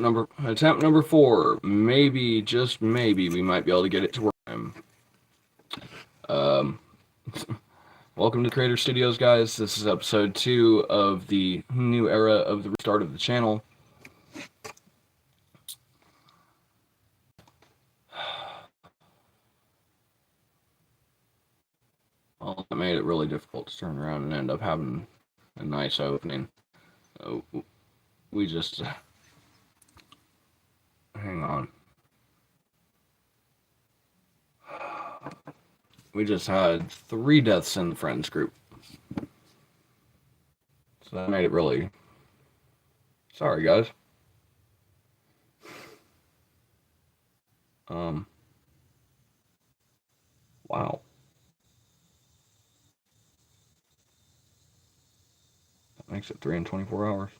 Attempt number 4. Maybe, just maybe, we might be able to get it to work. Um, welcome to Creator Studios, guys. This is episode 2 of the new era of the restart of the channel. Well, that made it really difficult to turn around and end up having a nice opening. We just... hang on. We just had 3 deaths in the friends group. So that made it really... Sorry, guys. Wow. That makes it 3 in 24 hours.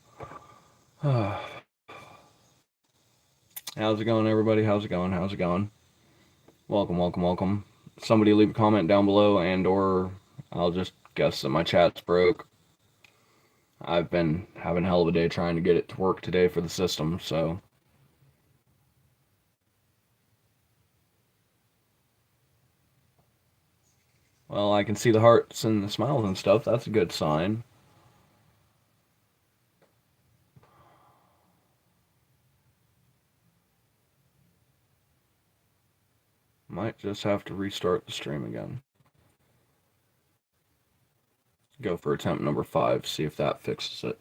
How's it going, everybody? How's it going? How's it going? Welcome, welcome, welcome. Somebody leave a comment down below, and or I'll just guess that my chat's broke. I've been having a hell of a day trying to get it to work today for the system, so... Well, I can see the hearts and the smiles and stuff. That's a good sign. Might just have to restart the stream again. Go for attempt number 5, see if that fixes it.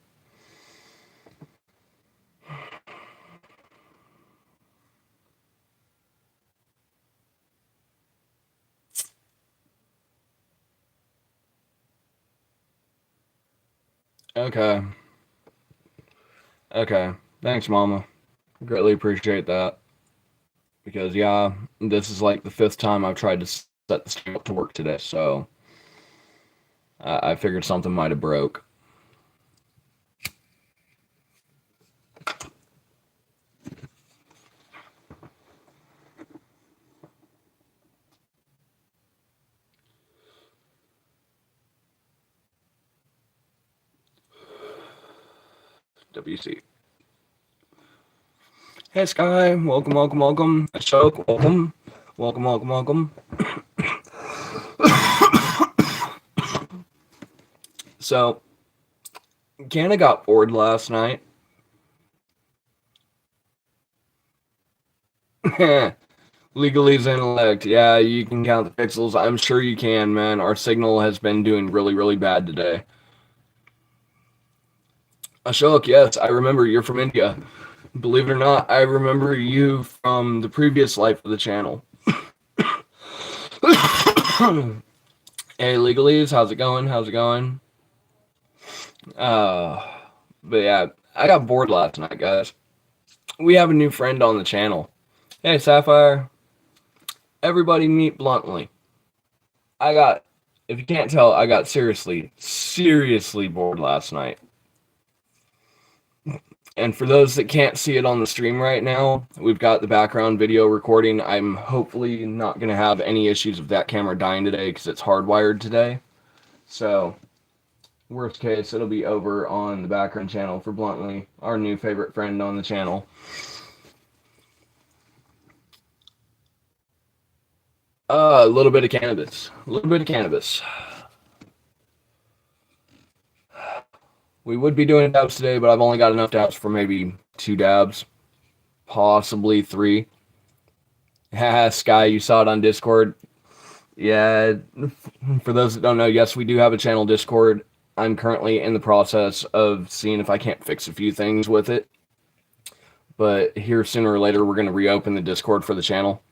Okay. Okay. Thanks, Mama. Greatly appreciate that. Because, yeah, this is like the 5th time I've tried to set the stream up to work today, so... I figured something might have broke. WC. Hey, Sky. Welcome, welcome, welcome. Ashok, welcome. Welcome, welcome, welcome. So, Canna got bored last night. Legalese intellect. Yeah, you can count the pixels. I'm sure you can, man. Our signal has been doing really, really bad today. Ashok, yes, I remember you're from India. Believe it or not, I remember you from the previous life of the channel. Hey, Legalese, how's it going? How's it going? But yeah, I got bored last night, guys. We have a new friend on the channel. Hey, Sapphire. Everybody meet Bluntly. If you can't tell, I got seriously bored last night. And for those that can't see it on the stream right now, we've got the background video recording. I'm hopefully not going to have any issues with that camera dying today because it's hardwired today. So, worst case, it'll be over on the background channel for Bluntly, our new favorite friend on the channel. A little bit of cannabis. A little bit of cannabis. We would be doing dabs today, but I've only got enough dabs for maybe 2 dabs. Possibly 3. Haha, Sky, you saw it on Discord. Yeah, for those that don't know, yes, we do have a channel Discord. I'm currently in the process of seeing if I can't fix a few things with it. But here, sooner or later, we're going to reopen the Discord for the channel.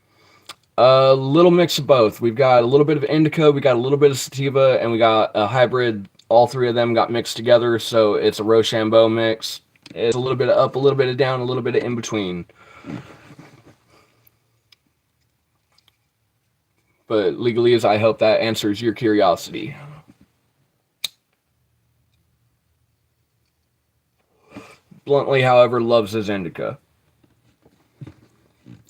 A little mix of both. We've got a little bit of indica, we got a little bit of sativa, and we got a hybrid. All 3 of them got mixed together, so it's a Rochambeau mix. It's a little bit of up, a little bit of down, a little bit of in between. But Legalese, I hope that answers your curiosity. Bluntly, however, loves his indica.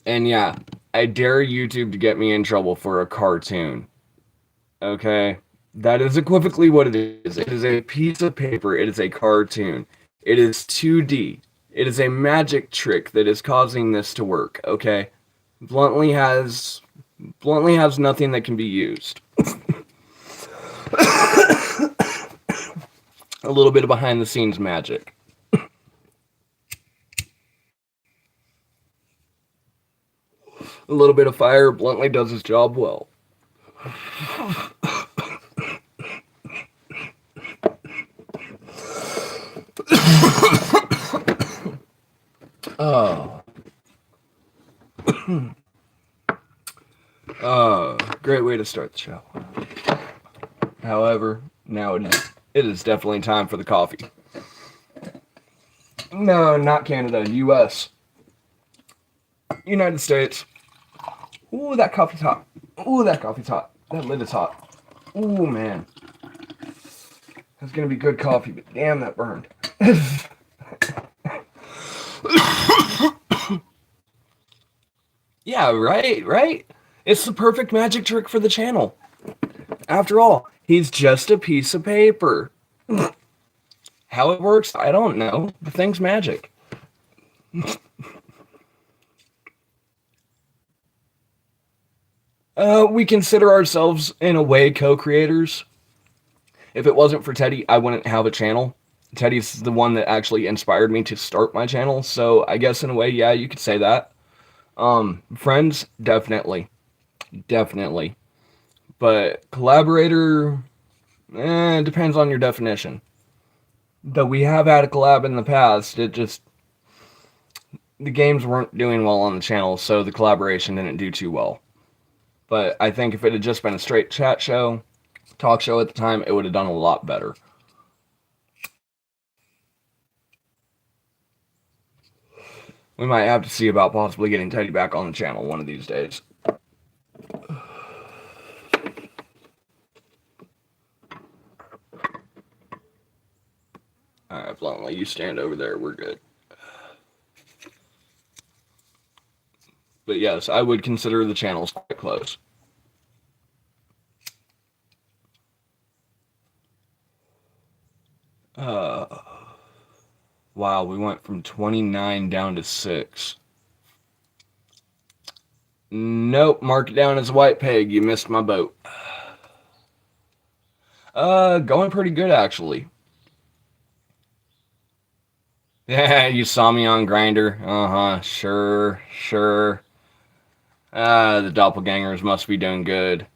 And yeah, I dare YouTube to get me in trouble for a cartoon. Okay? That is equivocally what it is. It is a piece of paper. It is a cartoon. It is 2D. It is a magic trick that is causing this to work, okay? Bluntly has nothing that can be used. A little bit of behind the scenes magic. A little bit of fire. Bluntly does his job well. Great way to start the show. However, now it is definitely time for the coffee. No, not Canada, US. United States. Ooh, that coffee's hot. Ooh, that coffee's hot. That lid is hot. Ooh, man. That's gonna be good coffee, but damn, that burned. Yeah, right? It's the perfect magic trick for the channel. After all, he's just a piece of paper. How it works, I don't know. The thing's magic. We consider ourselves, in a way, co-creators. If it wasn't for Teddy, I wouldn't have a channel. Teddy's the one that actually inspired me to start my channel, so I guess in a way, yeah, you could say that. Friends, definitely. But collaborator, it depends on your definition. Though we have had a collab in the past, the games weren't doing well on the channel, so the collaboration didn't do too well. But I think if it had just been a straight chat show, talk show at the time, it would have done a lot better. We might have to see about possibly getting Teddy back on the channel one of these days. Alright, Bluntly, you stand over there, we're good. But yes, I would consider the channels quite close. Wow, we went from 29 down to 6. Nope, mark it down as a white peg. You missed my boat. Going pretty good, actually. Yeah, you saw me on Grindr. Uh-huh, sure. The doppelgangers must be doing good.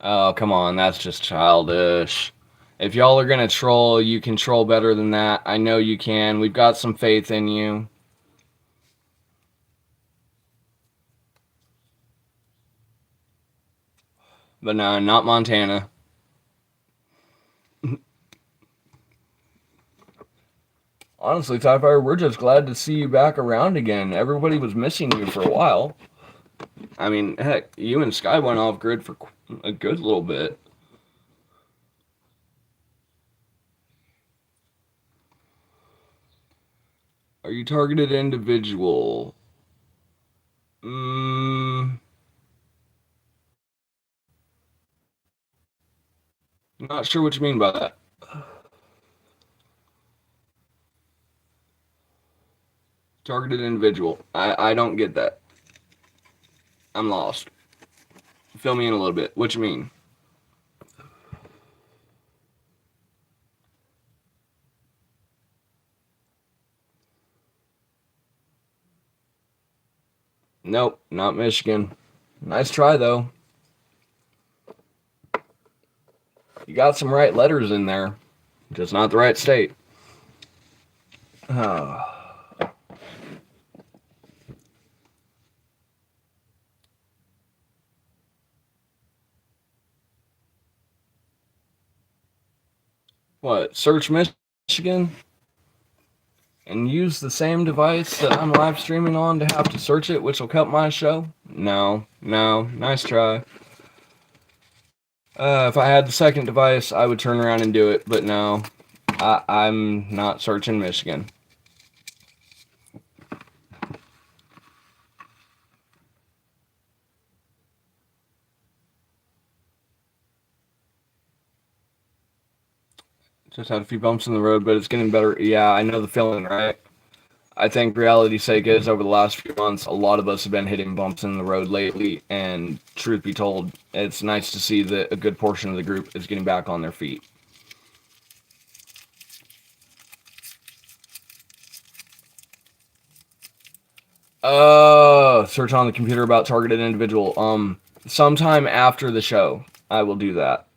Oh, come on, that's just childish. If y'all are gonna troll, you can troll better than that. I know you can. We've got some faith in you. But no, not Montana. Honestly, Tyfire, we're just glad to see you back around again. Everybody was missing you for a while. I mean, heck, you and Sky went off grid for a good little bit. Are you targeted individual? Not sure what you mean by that. Targeted individual. I don't get that. I'm lost. Fill me in a little bit. What you mean? Nope, not Michigan. Nice try, though. You got some right letters in there, just not the right state. Oh. What, search Michigan? And use the same device that I'm live streaming on to have to search it, which will cut my show? No, nice try. If I had the second device, I would turn around and do it, but no. I'm not searching Michigan. Just had a few bumps in the road, but it's getting better. Yeah, I know the feeling, right? I think reality's sake is over the last few months, a lot of us have been hitting bumps in the road lately, and truth be told, it's nice to see that a good portion of the group is getting back on their feet. Search on the computer about targeted individual. Sometime after the show, I will do that.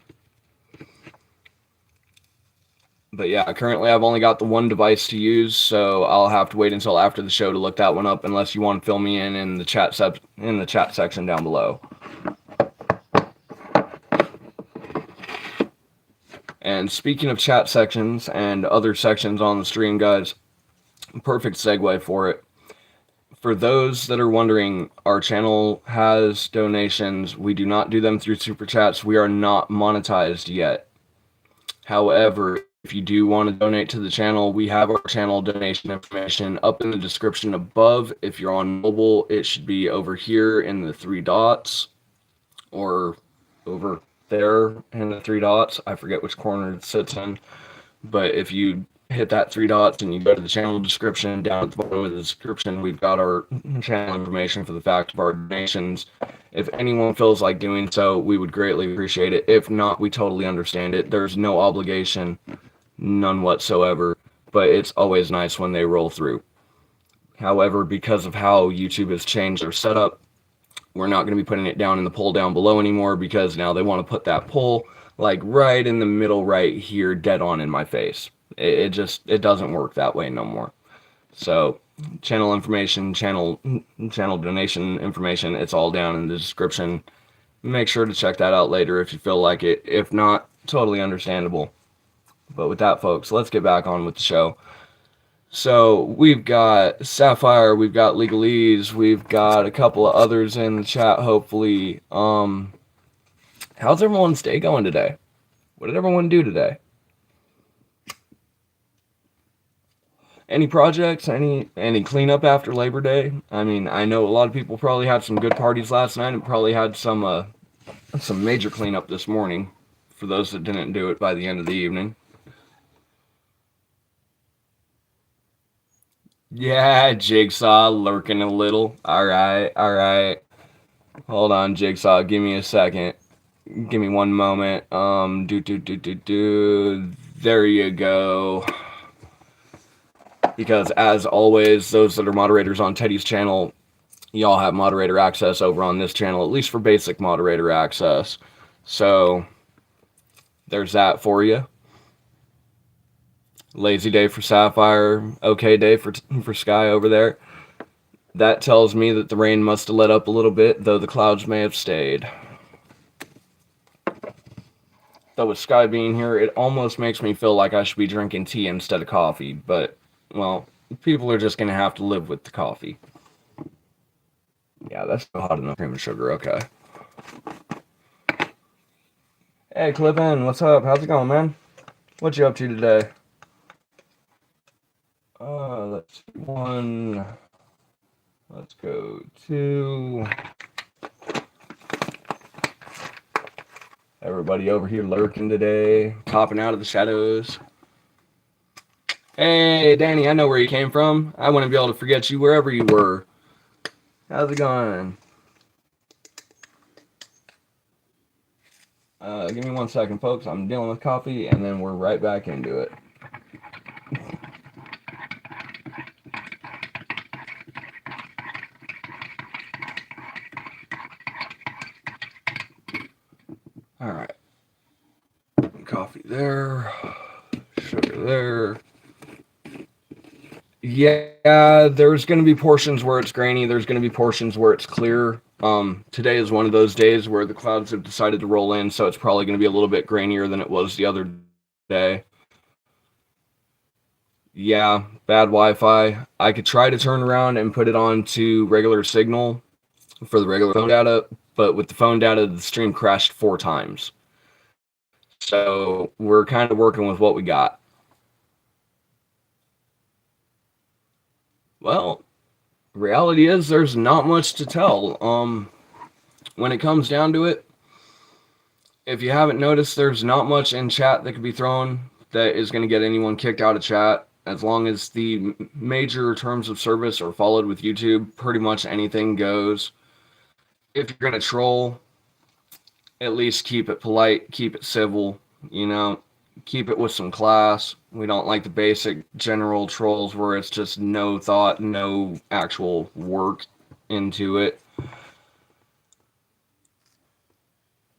But yeah, currently I've only got the one device to use, so I'll have to wait until after the show to look that one up, unless you want to fill me in the chat section down below. And speaking of chat sections and other sections on the stream, guys, perfect segue for it. For those that are wondering, our channel has donations. We do not do them through super chats. We are not monetized yet. However, if you do want to donate to the channel, we have our channel donation information up in the description above. If you're on mobile, it should be over here in the 3 dots, or over there in the 3 dots. I forget which corner it sits in, but if you hit that 3 dots and you go to the channel description, down at the bottom of the description, we've got our channel information for the fact of our donations. If anyone feels like doing so, we would greatly appreciate it. If not, we totally understand it. There's no obligation, none whatsoever, but it's always nice when they roll through. However, because of how YouTube has changed their setup, we're not going to be putting it down in the poll down below anymore, because now they want to put that poll like right in the middle right here, dead on in my face. It doesn't work that way no more. So channel information, channel donation information, it's all down in the description. Make sure to check that out later if you feel like it. If not, totally understandable. But with that, folks, let's get back on with the show. So we've got Sapphire, we've got Legalese, we've got a couple of others in the chat, hopefully. How's everyone's day going today? What did everyone do today? Any projects? Any cleanup after Labor Day? I mean, I know a lot of people probably had some good parties last night and probably had some major cleanup this morning, for those that didn't do it by the end of the evening. Yeah, Jigsaw lurking a little. Alright. Hold on, Jigsaw, give me a second. Give me one moment. There you go. Because as always, those that are moderators on Teddy's channel, y'all have moderator access over on this channel, at least for basic moderator access. So there's that for you. Lazy day for Sapphire, okay day for Sky over there. That tells me that the rain must have let up a little bit, though the clouds may have stayed. Though with Sky being here, it almost makes me feel like I should be drinking tea instead of coffee, but, well, people are just going to have to live with the coffee. Yeah, that's still hot enough. Cream and sugar, okay. Hey, Clippin, what's up? How's it going, man? What you up to today? Let's see, 1. Let's go 2. Everybody over here lurking today, popping out of the shadows. Hey, Danny, I know where you came from. I wouldn't be able to forget you wherever you were. How's it going? Give me 1 second, folks. I'm dealing with coffee, and then we're right back into it. All right. Coffee there. Sugar there. Yeah, there's going to be portions where it's grainy. There's going to be portions where it's clear. Today is one of those days where the clouds have decided to roll in, so it's probably going to be a little bit grainier than it was the other day. Yeah, bad Wi-Fi. I could try to turn around and put it on to regular signal for the regular phone data, but with the phone data, the stream crashed 4 times. So we're kind of working with what we got. Well, reality is there's not much to tell. When it comes down to it, if you haven't noticed, there's not much in chat that could be thrown. that is going to get anyone kicked out of chat. As long as the major terms of service are followed with YouTube, pretty much anything goes. If you're going to troll, at least keep it polite, keep it civil, keep it with some class. We don't like the basic general trolls where it's just no thought, no actual work into it.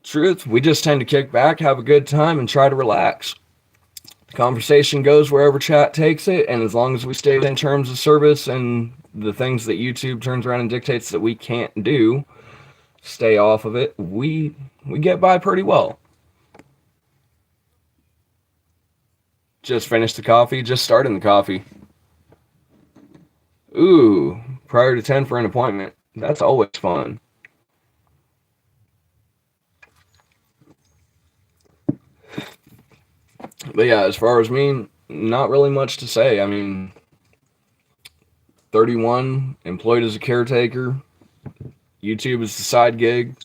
Truth, we just tend to kick back, have a good time, and try to relax. The conversation goes wherever chat takes it, and as long as we stay within terms of service and the things that YouTube turns around and dictates that we can't do, stay off of it, we get by pretty well. Just finished the coffee, just starting the coffee. Ooh, prior to 10 for an appointment. That's always fun. But yeah, as far as me, not really much to say. I mean, 31, employed as a caretaker. YouTube is the side gig.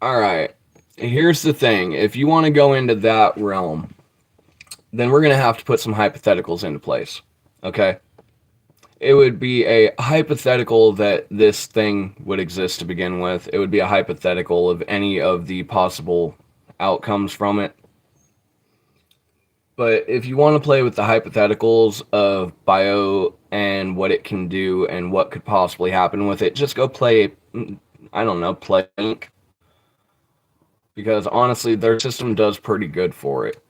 All right, here's the thing. If you want to go into that realm, then we're going to have to put some hypotheticals into place, okay? It would be a hypothetical that this thing would exist to begin with. It would be a hypothetical of any of the possible outcomes from it. But if you want to play with the hypotheticals of bio and what it can do and what could possibly happen with it, just go play, I don't know, play Link. Because honestly, their system does pretty good for it.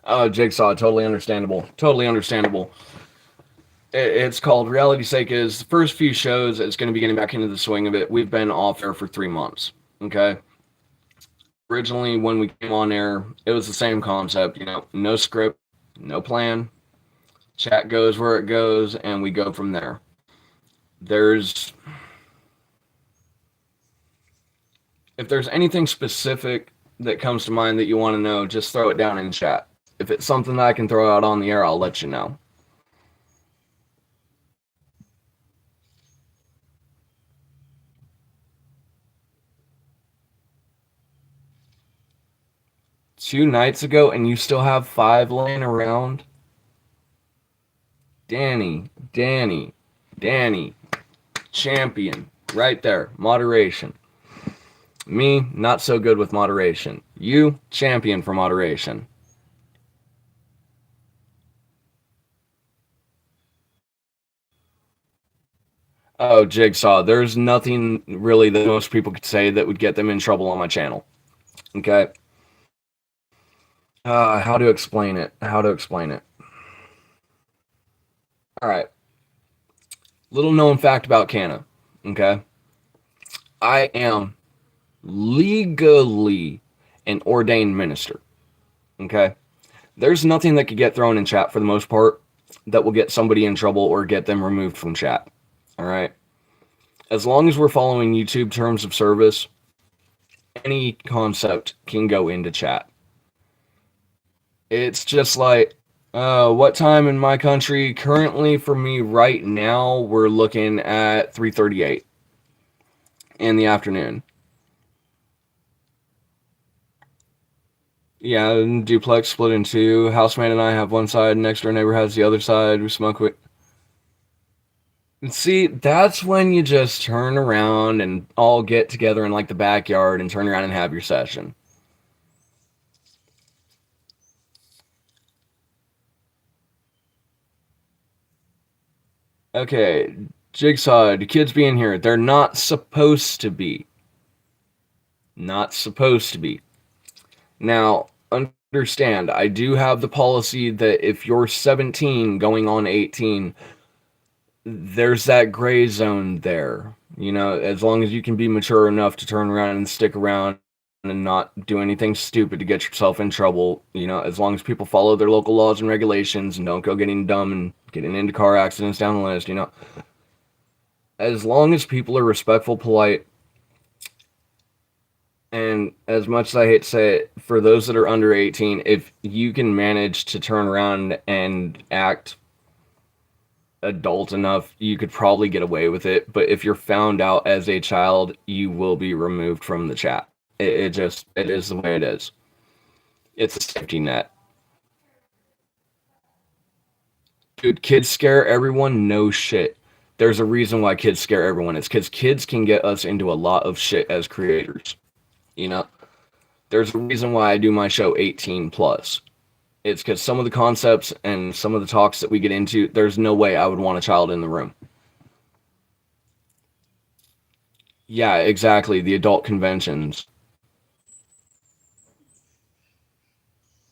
Oh, Jigsaw, totally understandable. Totally understandable. It's called Reality's Sake is the first few shows, it's going to be getting back into the swing of it. We've been off air for 3 months, okay? Originally, when we came on air, it was the same concept, no script, no plan. Chat goes where it goes, and we go from there. If there's anything specific that comes to mind that you want to know, just throw it down in chat. If it's something that I can throw out on the air, I'll let you know. Two nights ago, and you still have 5 laying around? Danny, champion, right there, moderation. Me, not so good with moderation. You, champion for moderation. Oh, Jigsaw, there's nothing really that most people could say that would get them in trouble on my channel. Okay? How to explain it? Alright. Little known fact about Canna. Okay? I am legally an ordained minister. Okay? There's nothing that could get thrown in chat for the most part that will get somebody in trouble or get them removed from chat. Alright? As long as we're following YouTube terms of service, any concept can go into chat. It's just like, what time in my country? Currently, for me right now, we're looking at 3:38 in the afternoon. Yeah, duplex split in 2. Housemate and I have one side, next door neighbor has the other side. We smoke with. See, that's when you just turn around and all get together in like the backyard and turn around and have your session. Okay, Jigsaw, the kids being here, they're not supposed to be. Not supposed to be. Now, understand, I do have the policy that if you're 17 going on 18, there's that gray zone there. As long as you can be mature enough to turn around and stick around and not do anything stupid to get yourself in trouble, as long as people follow their local laws and regulations and don't go getting dumb and getting into car accidents down the list, as long as people are respectful, polite, And as much as I hate to say it, for those that are under 18, if you can manage to turn around and act adult enough, you could probably get away with it. But if you're found out as a child, you will be removed from the chat. It is the way it is. It's a safety net. Dude, kids scare everyone, no shit. There's a reason why kids scare everyone. It's because kids can get us into a lot of shit as creators. You know, there's a reason why I do my show 18 plus. It's because some of the concepts and some of the talks that we get into, there's no way I would want a child in the room. Yeah, exactly. The adult conventions.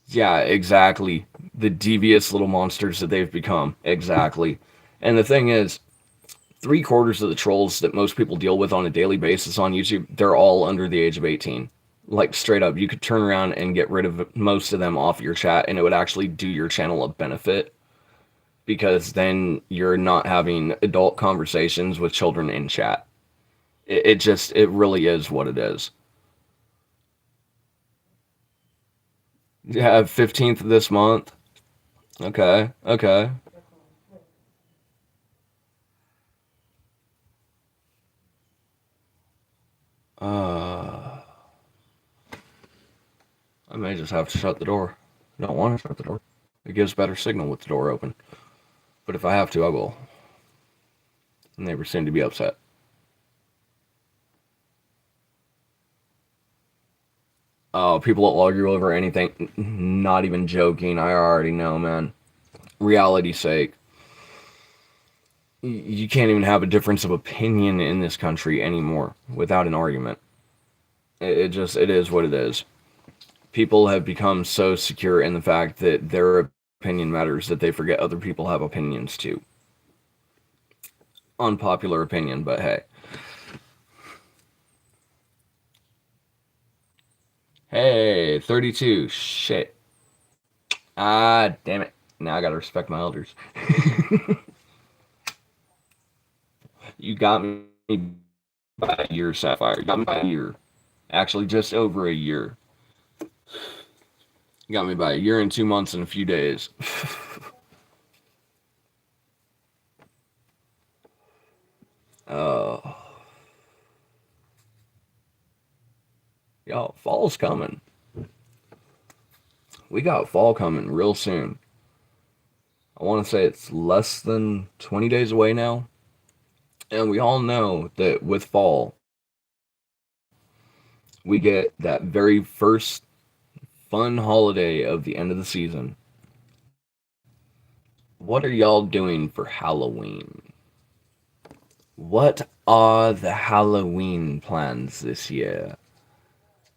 Yeah, exactly. The devious little monsters that they've become. Exactly. And the thing is, three-quarters of the trolls that most people deal with on a daily basis on YouTube, they're all under the age of 18. Like, straight up, you could turn around and get rid of most of them off your chat, and it would actually do your channel a benefit because then you're not having adult conversations with children in chat. It really is what it is. Yeah, 15th of this month. Okay, okay. Uh, I may just have to shut the door. I don't want to shut the door. It gives better signal with the door open. But if I have to, I will. The neighbors seem to be upset. Oh, people will argue over anything. Not even joking. I already know, man. Reality's sake. You can't even have a difference of opinion in this country anymore without an argument. It is what it is. People have become so secure in the fact that their opinion matters that they forget other people have opinions too. Unpopular opinion, but hey. Hey, 32. Shit. Ah, damn it. Now I gotta respect my elders. You got me by a year, Sapphire. You got me by a year. Actually, just over a year. You got me by a year and 2 months and a few days. Oh. Y'all, fall's coming. We got fall coming real soon. I want to say it's less than 20 days away now. And we all know that with fall, we get that very first fun holiday of the end of the season. What are y'all doing for Halloween? What are the Halloween plans this year?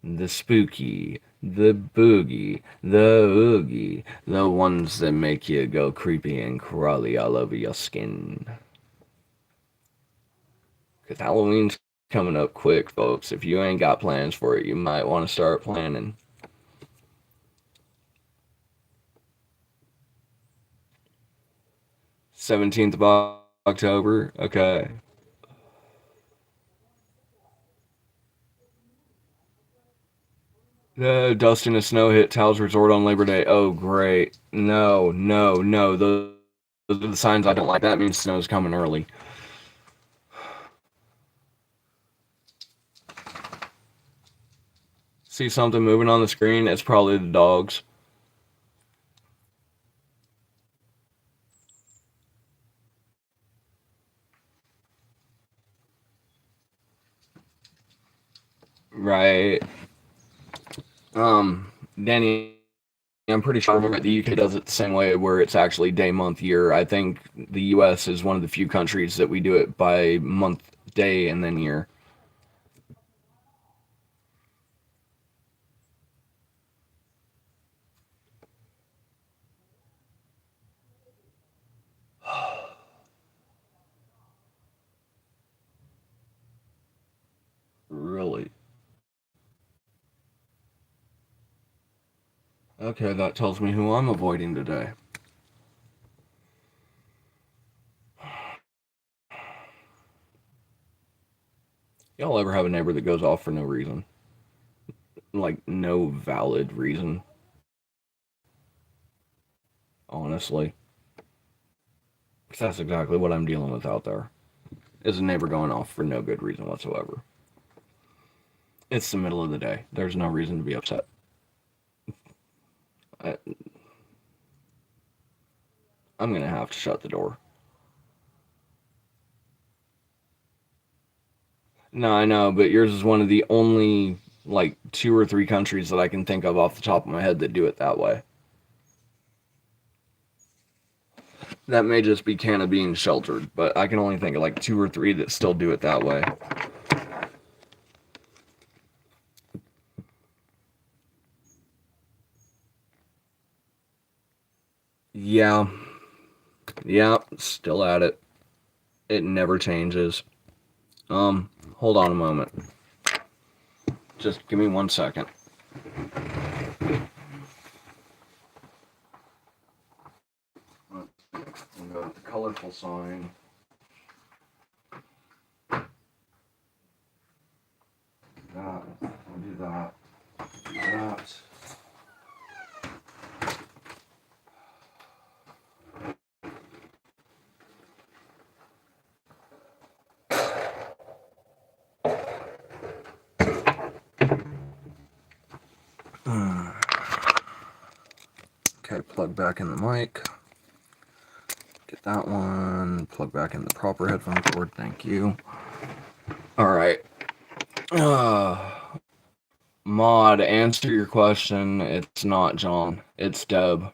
The spooky, the boogie, the oogie, the ones that make you go creepy and crawly all over your skin. Because Halloween's coming up quick, folks. If you ain't got plans for it, you might want to start planning. 17th of October? Okay. Dust and snow hit Taos Resort on Labor Day. Oh, great. No, no, no. Those are the signs I don't like. That means snow's coming early. See something moving on the screen? It's probably the dogs. Right. Danny, I'm pretty sure the UK does it the same way where it's actually day, month, year. I think the US is one of the few countries that we do it by month, day, and then year. Really? Okay, that tells me who I'm avoiding today. Y'all ever have a neighbor that goes off for no reason? like no valid reason, honestly. Because that's exactly what I'm dealing with out there. Is a neighbor going off for no good reason whatsoever. It's the middle of the day. There's no reason to be upset. I, I'm gonna have to shut the door. No, I know, but yours is one of the only like 2 or 3 countries that I can think of off the top of my head that do it that way. That may just be Canada being sheltered, but I can only think of like 2 or 3 that still do it that way. Yeah, yeah, still at it. It never changes. Hold on a moment. Just give me 1 second. I'll go with the colorful sign. That. I'll do that. Do that. Okay, plug back in the mic. Get that one. Plug back in the proper headphone cord. Thank you. All right. Maud, answer your question. It's not John. It's Deb.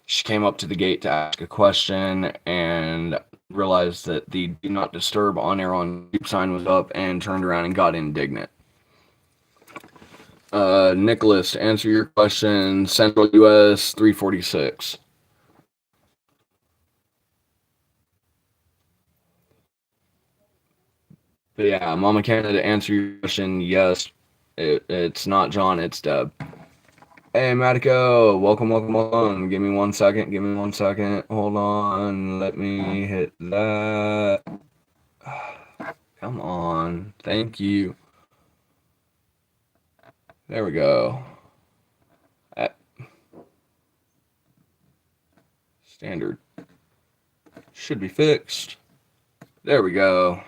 She came up to the gate to ask a question and realized that the do not disturb on air on YouTube sign was up and turned around and got indignant. Nicholas, to answer your question, Central US 346. But yeah, Mama Canada, to answer your question, yes, it's not John, it's Deb. Hey, Matico, welcome, welcome, welcome. Give me 1 second, give me 1 second. Hold on, let me hit that. Come on, thank you. There we go. Standard. Should be fixed. There we go.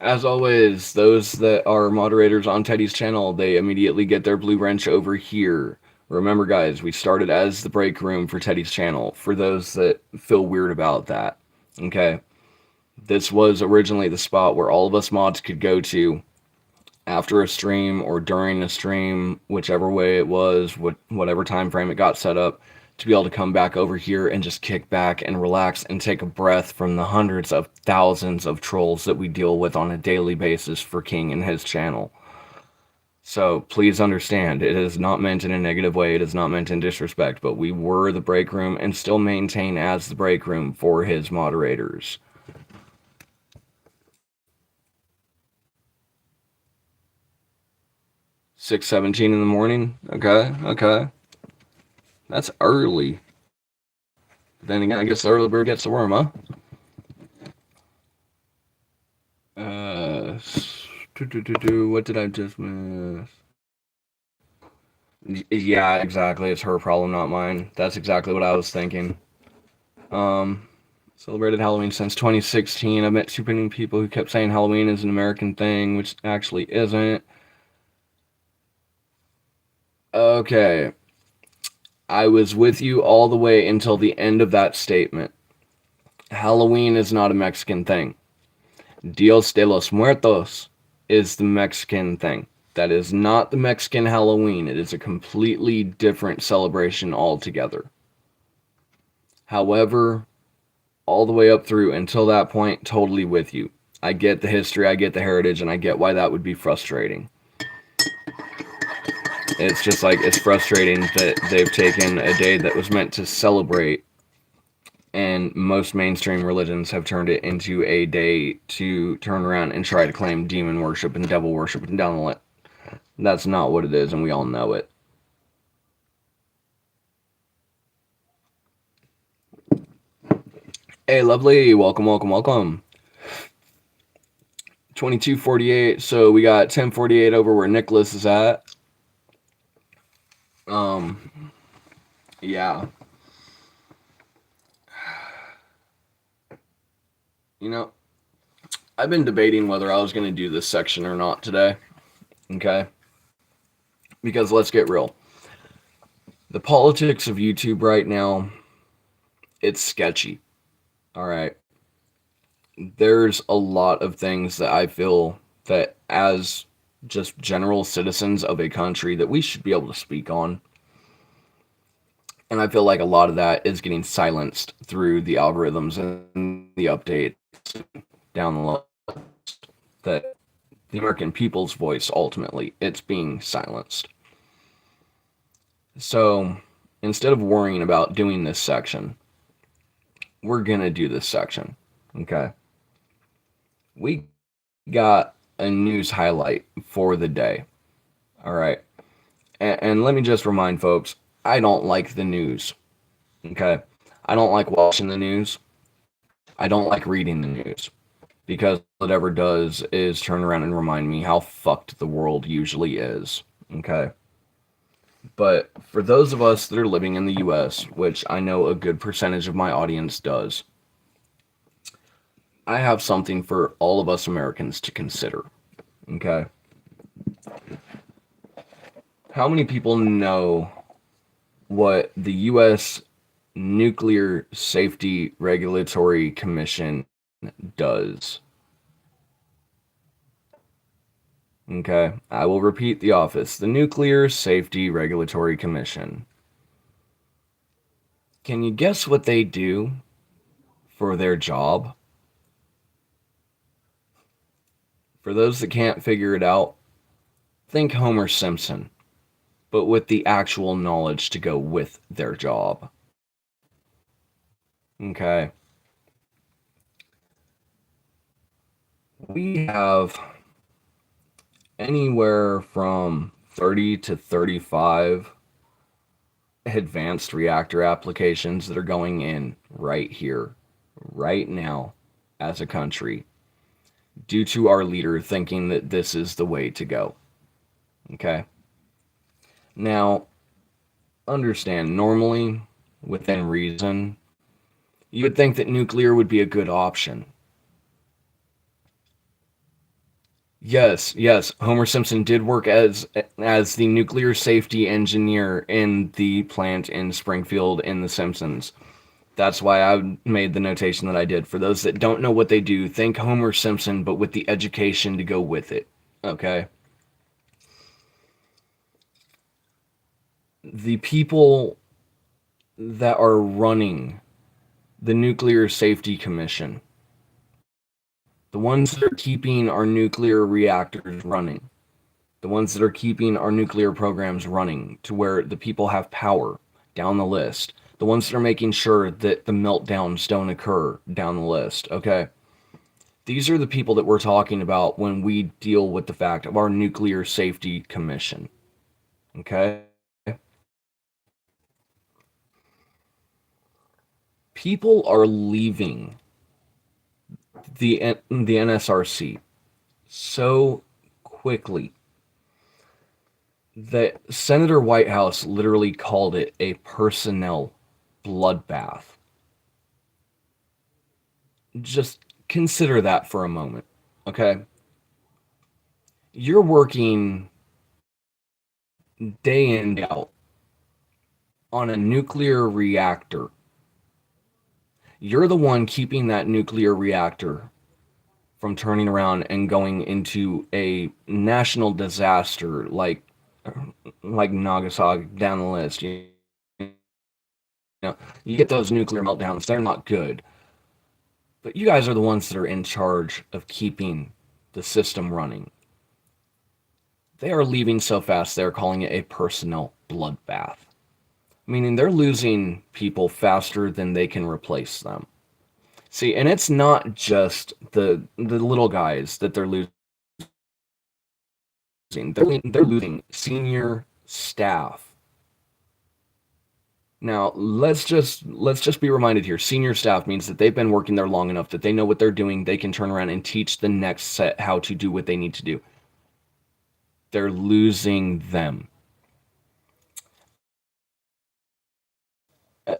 As always, those that are moderators on Teddy's channel, they immediately get their blue wrench over here. Remember, guys, we started as the break room for Teddy's channel, for those that feel weird about that. Okay? This was originally the spot where all of us mods could go to after a stream or during a stream, whichever way it was, whatever time frame it got set up, to be able to come back over here and just kick back and relax and take a breath from the hundreds of thousands of trolls that we deal with on a daily basis for King and his channel. So please understand, it is not meant in a negative way, it is not meant in disrespect, but we were the break room and still maintain as the break room for his moderators. $6:17 in the morning. Okay. That's early. Then again, I guess the early bird gets the worm, huh? What did I just miss? Yeah, exactly. It's her problem, not mine. That's exactly what I was thinking. Celebrated Halloween since 2016. I've met super many people who kept saying Halloween is an American thing, which actually isn't. Okay. I was with you all the way until the end of that statement. Halloween is not a Mexican thing. Dios de los Muertos is the Mexican thing. That is not the Mexican Halloween. It is a completely different celebration altogether. However, all the way up through until that point, totally with you. I get the history, I get the heritage, and I get why that would be frustrating. It's just like, it's frustrating that they've taken a day that was meant to celebrate, and most mainstream religions have turned it into a day to turn around and try to claim demon worship and devil worship and down the line. That's not what it is, and we all know it. Hey, lovely. Welcome, welcome, welcome. 22:48. So we got 10:48 over where Nicholas is at. Yeah. You know, I've been debating whether I was going to do this section or not today. Okay. Because let's get real. The politics of YouTube right now, it's sketchy. All right. There's a lot of things that I feel that as just general citizens of a country that we should be able to speak on. And I feel like a lot of that is getting silenced through the algorithms and the updates down the line. That the American people's voice, ultimately, it's being silenced. So instead of worrying about doing this section, we're going to do this section. Okay. We got a news highlight for the day. All right. And let me just remind folks, I don't like the news. Okay. I don't like watching the news. I don't like reading the news. Because all it ever does is turn around and remind me how fucked the world usually is. Okay. But for those of us that are living in the US, which I know a good percentage of my audience does, I have something for all of us Americans to consider. Okay. How many people know what the US Nuclear Safety Regulatory Commission does? Okay, I will repeat the office. The Nuclear Safety Regulatory Commission. Can you guess what they do for their job? For those that can't figure it out, think Homer Simpson, but with the actual knowledge to go with their job. Okay. We have anywhere from 30 to 35 advanced reactor applications that are going in right here, right now, as a country, due to our leader thinking that this is the way to go. Okay? Now, understand, normally, within reason, you would think that nuclear would be a good option. Yes, Homer Simpson did work as the nuclear safety engineer in the plant in Springfield in The Simpsons. That's why I made the notation that I did. For those that don't know what they do, think Homer Simpson, but with the education to go with it. Okay? The people that are running the Nuclear Safety Commission, the ones that are keeping our nuclear reactors running, the ones that are keeping our nuclear programs running to where the people have power down the list, the ones that are making sure that the meltdowns don't occur down the list, okay? These are the people that we're talking about when we deal with the fact of our Nuclear Safety Commission, okay? People are leaving the NSRC so quickly that Senator Whitehouse literally called it a personnel bloodbath. Just consider that for a moment, okay? You're working day in, day out on a nuclear reactor. You're the one keeping that nuclear reactor from turning around and going into a national disaster like Nagasaki down the list. You get those nuclear meltdowns, they're not good. But you guys are the ones that are in charge of keeping the system running. They are leaving so fast, they're calling it a personnel bloodbath. Meaning they're losing people faster than they can replace them. See, and it's not just the little guys that they're losing. They're losing senior staff Now, let's just be reminded here. Senior staff means that they've been working there long enough that they know what they're doing. They can turn around and teach the next set how to do what they need to do. They're losing them. I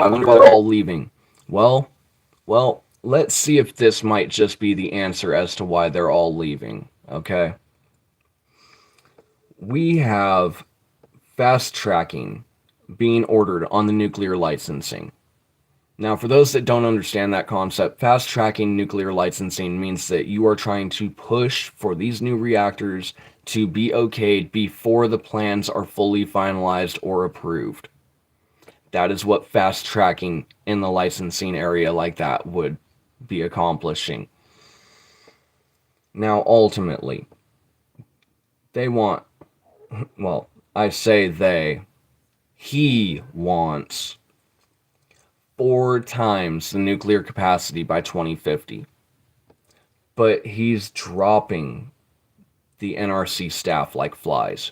wonder why they're all leaving. Well, let's see if this might just be the answer as to why they're all leaving. Okay. We have fast tracking being ordered on the nuclear licensing. Now, for those that don't understand that concept, fast tracking nuclear licensing means that you are trying to push for these new reactors to be okayed before the plans are fully finalized or approved. That is what fast tracking in the licensing area like that would be accomplishing. Now, ultimately, they want, well, I say he wants 4 times the nuclear capacity by 2050. But he's dropping the NRC staff like flies.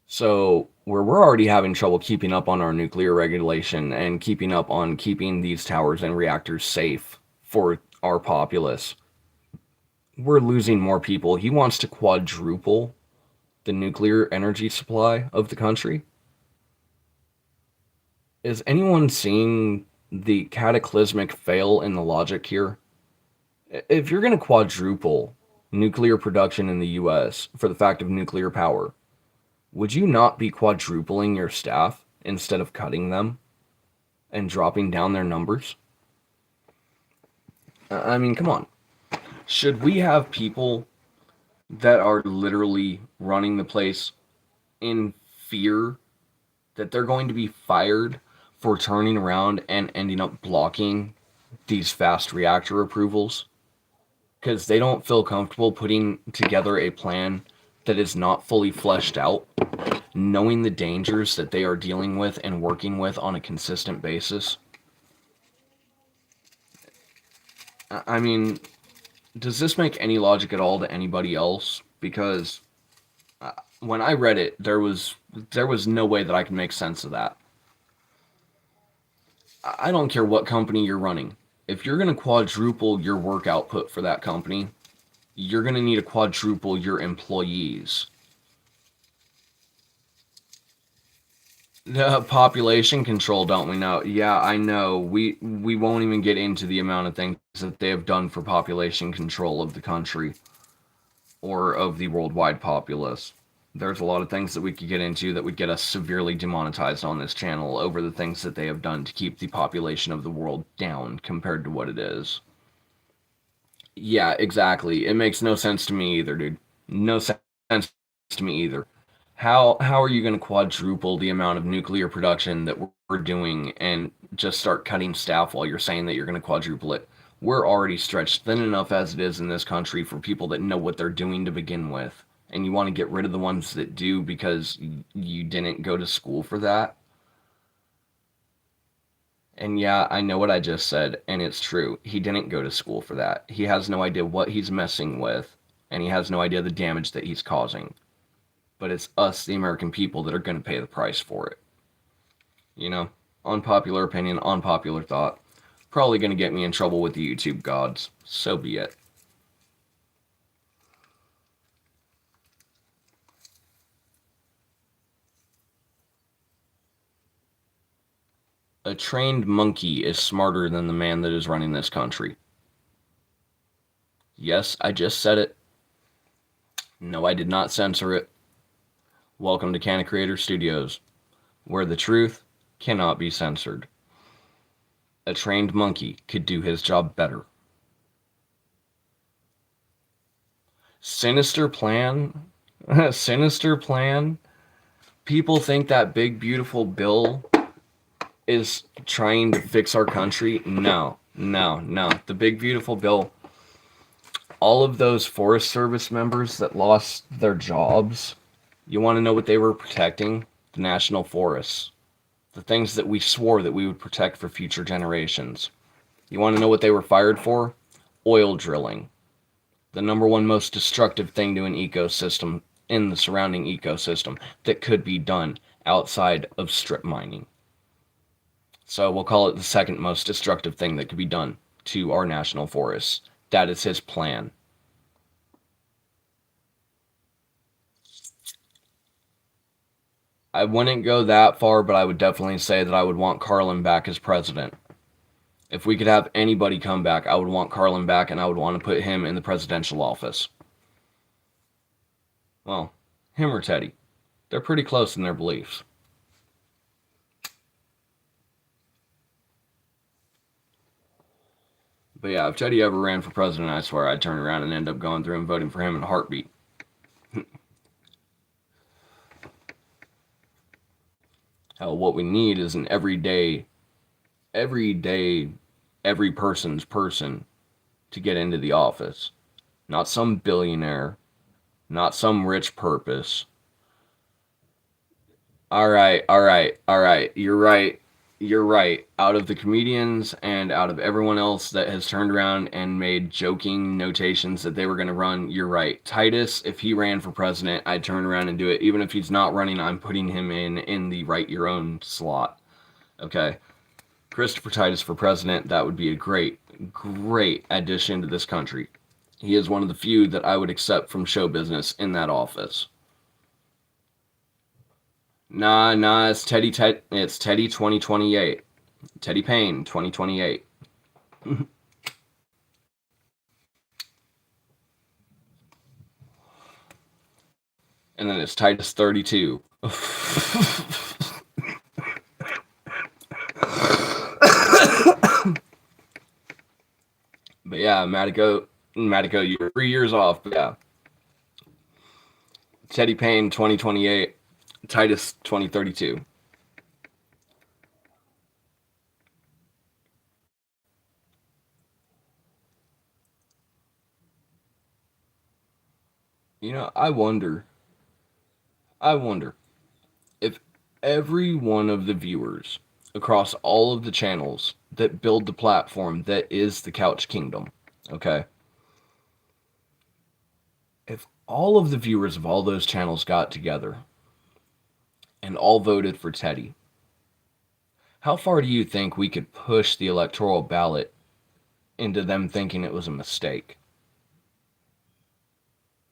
So, where we're already having trouble keeping up on our nuclear regulation and keeping up on keeping these towers and reactors safe for our populace, we're losing more people. He wants to quadruple the nuclear energy supply of the country. Is anyone seeing the cataclysmic fail in the logic here? If you're going to quadruple nuclear production in the US for the fact of nuclear power, would you not be quadrupling your staff instead of cutting them and dropping down their numbers? I mean, come on. Should we have people that are literally running the place in fear that they're going to be fired for turning around and ending up blocking these fast reactor approvals? Because they don't feel comfortable putting together a plan that is not fully fleshed out, knowing the dangers that they are dealing with and working with on a consistent basis. I mean, does this make any logic at all to anybody else? Because when I read it, there was no way that I could make sense of that. I don't care what company you're running. If you're going to quadruple your work output for that company, you're going to need to quadruple your employees. The population control, don't we know? Yeah, I know. We won't even get into the amount of things that they have done for population control of the country or of the worldwide populace. There's a lot of things that we could get into that would get us severely demonetized on this channel over the things that they have done to keep the population of the world down compared to what it is. Yeah, exactly. It makes no sense to me either, dude. No sense to me either. How are you going to quadruple the amount of nuclear production that we're doing and just start cutting staff while you're saying that you're going to quadruple it? We're already stretched thin enough as it is in this country for people that know what they're doing to begin with. And you want to get rid of the ones that do because you didn't go to school for that? And yeah, I know what I just said, and it's true. He didn't go to school for that. He has no idea what he's messing with, and he has no idea the damage that he's causing. But it's us, the American people, that are going to pay the price for it. You know? Unpopular opinion, unpopular thought. Probably going to get me in trouble with the YouTube gods. So be it. A trained monkey is smarter than the man that is running this country. Yes, I just said it. No, I did not censor it. Welcome to Canna Creator Studios, where the truth cannot be censored. A trained monkey could do his job better. Sinister plan? Sinister plan? People think that big, beautiful bill is trying to fix our country? No, no, no. The big, beautiful bill, all of those Forest Service members that lost their jobs, you want to know what they were protecting? The national forests. The things that we swore that we would protect for future generations. You want to know what they were fired for? Oil drilling. The number one most destructive thing to an ecosystem in the surrounding ecosystem that could be done. outside of strip mining. So we'll call it the second most destructive thing that could be done to our national forests. That is his plan. I wouldn't go that far, but I would definitely say that I would want Carlin back as president. If we could have anybody come back, I would want Carlin back, and I would want to put him in the presidential office. Well, him or Teddy. They're pretty close in their beliefs. But yeah, if Teddy ever ran for president, I swear I'd turn around and end up going through and voting for him in a heartbeat. Hell, what we need is an every person's person to get into the office. Not some billionaire, not some rich purpose. All right. You're right. Out of the comedians and out of everyone else that has turned around and made joking notations that they were going to run, you're right. Titus, if he ran for president, I'd turn around and do it. Even if he's not running, I'm putting him in the write your own slot. Okay. Christopher Titus for president, that would be a great addition to this country. He is one of the few that I would accept from show business in that office. Nah, it's Teddy 2028. Teddy Payne 2028. And then it's Titus 32. But yeah, Matico, you're 3 years off. But yeah. Teddy Payne 2028. Titus 2032. You know, I wonder if every one of the viewers across all of the channels that build the platform that is the Couch Kingdom, okay? If all of the viewers of all those channels got together and all voted for Teddy, how far do you think we could push the electoral ballot into them thinking it was a mistake?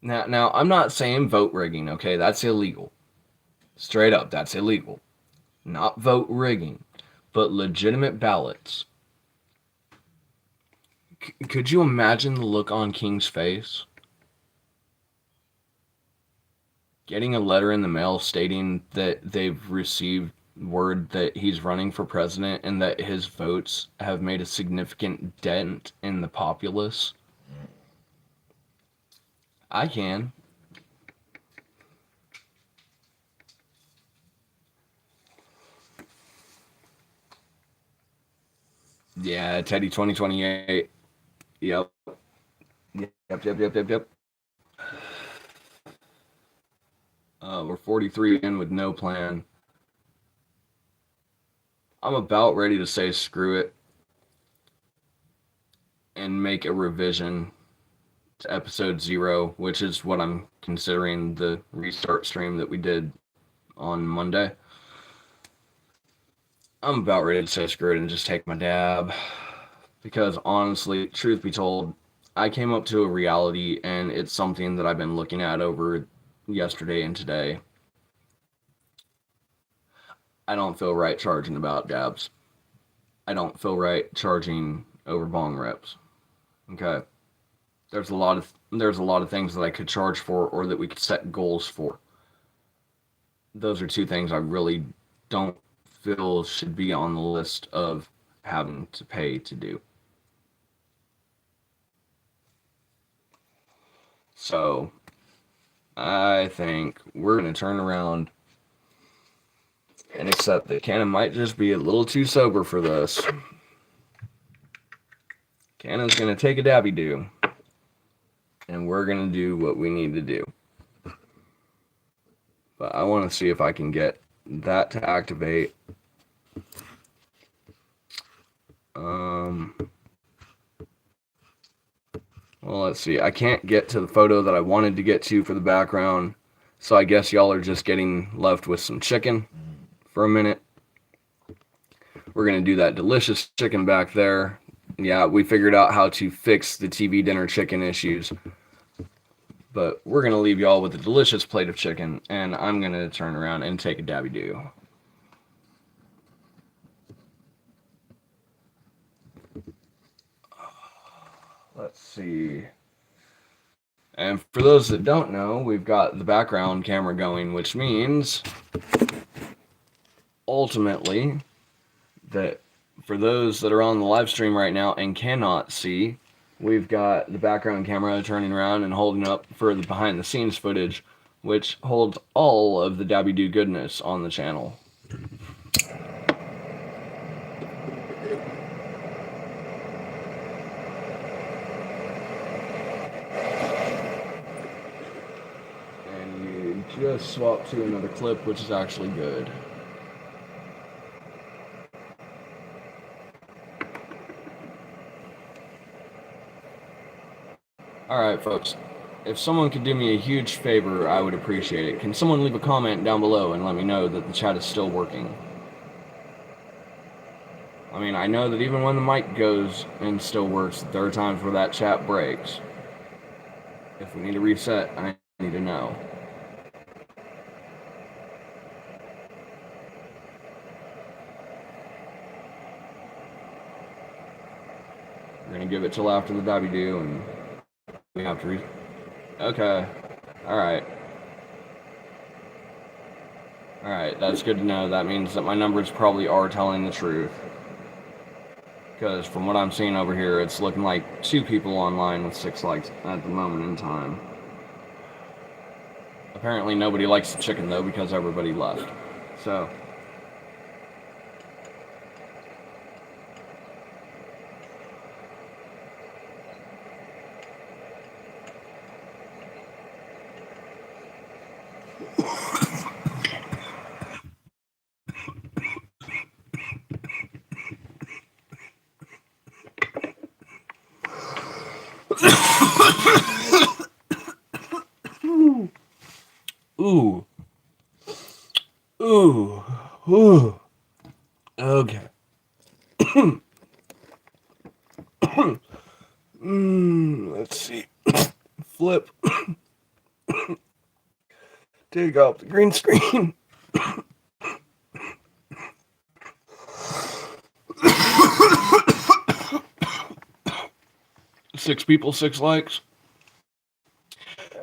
Now, I'm not saying vote rigging, okay? That's illegal. Straight up, that's illegal. Not vote rigging, but legitimate ballots. Could you imagine the look on King's face? Getting a letter in the mail stating that they've received word that he's running for president and that his votes have made a significant dent in the populace. I can. Yeah, Teddy 2028. Yep. We're 43 in with no plan. I'm about ready to say screw it and make a revision to episode 0, which is what I'm considering the restart stream that we did on Monday. I'm about ready to say screw it and just take my dab. Because honestly, truth be told, I came up to a reality, and it's something that I've been looking at over yesterday and today. I don't feel right charging about dabs. I don't feel right charging over bong reps. Okay. There's a lot of things that I could charge for or that we could set goals for. Those are two things I really don't feel should be on the list of having to pay to do. So, I think we're going to turn around and accept that Canna might just be a little too sober for this. Canna's going to take a dabby do, and we're going to do what we need to do. But I want to see if I can get that to activate. Well, let's see. I can't get to the photo that I wanted to get to for the background, so I guess y'all are just getting left with some chicken. for a minute. We're going to do that delicious chicken back there. Yeah, we figured out how to fix the TV dinner chicken issues. But we're going to leave y'all with a delicious plate of chicken, and I'm going to turn around and take a dabby do. Let's see. And for those that don't know, we've got the background camera going, which means ultimately that for those that are on the live stream right now and cannot see, we've got the background camera turning around and holding up for the behind the scenes footage, which holds all of the Dabby Doo goodness on the channel. And you just swap to another clip, which is actually good. Alright, folks. If someone could do me a huge favor, I would appreciate it. Can someone leave a comment down below and let me know that the chat is still working? I mean, I know that even when the mic goes and still works, there are times where that chat breaks. If we need to reset, I need to know. We're gonna give it till after the Dabby Doo, and we have to Okay. Alright. Alright, that's good to know. That means that my numbers probably are telling the truth. Because from what I'm seeing over here, it's looking like 2 people online with 6 likes at the moment in time. Apparently nobody likes the chicken, though, because everybody left. So... Ooh. Ooh. Ooh. Okay. Let's see. Flip. Take off the green screen. 6 people, 6 likes.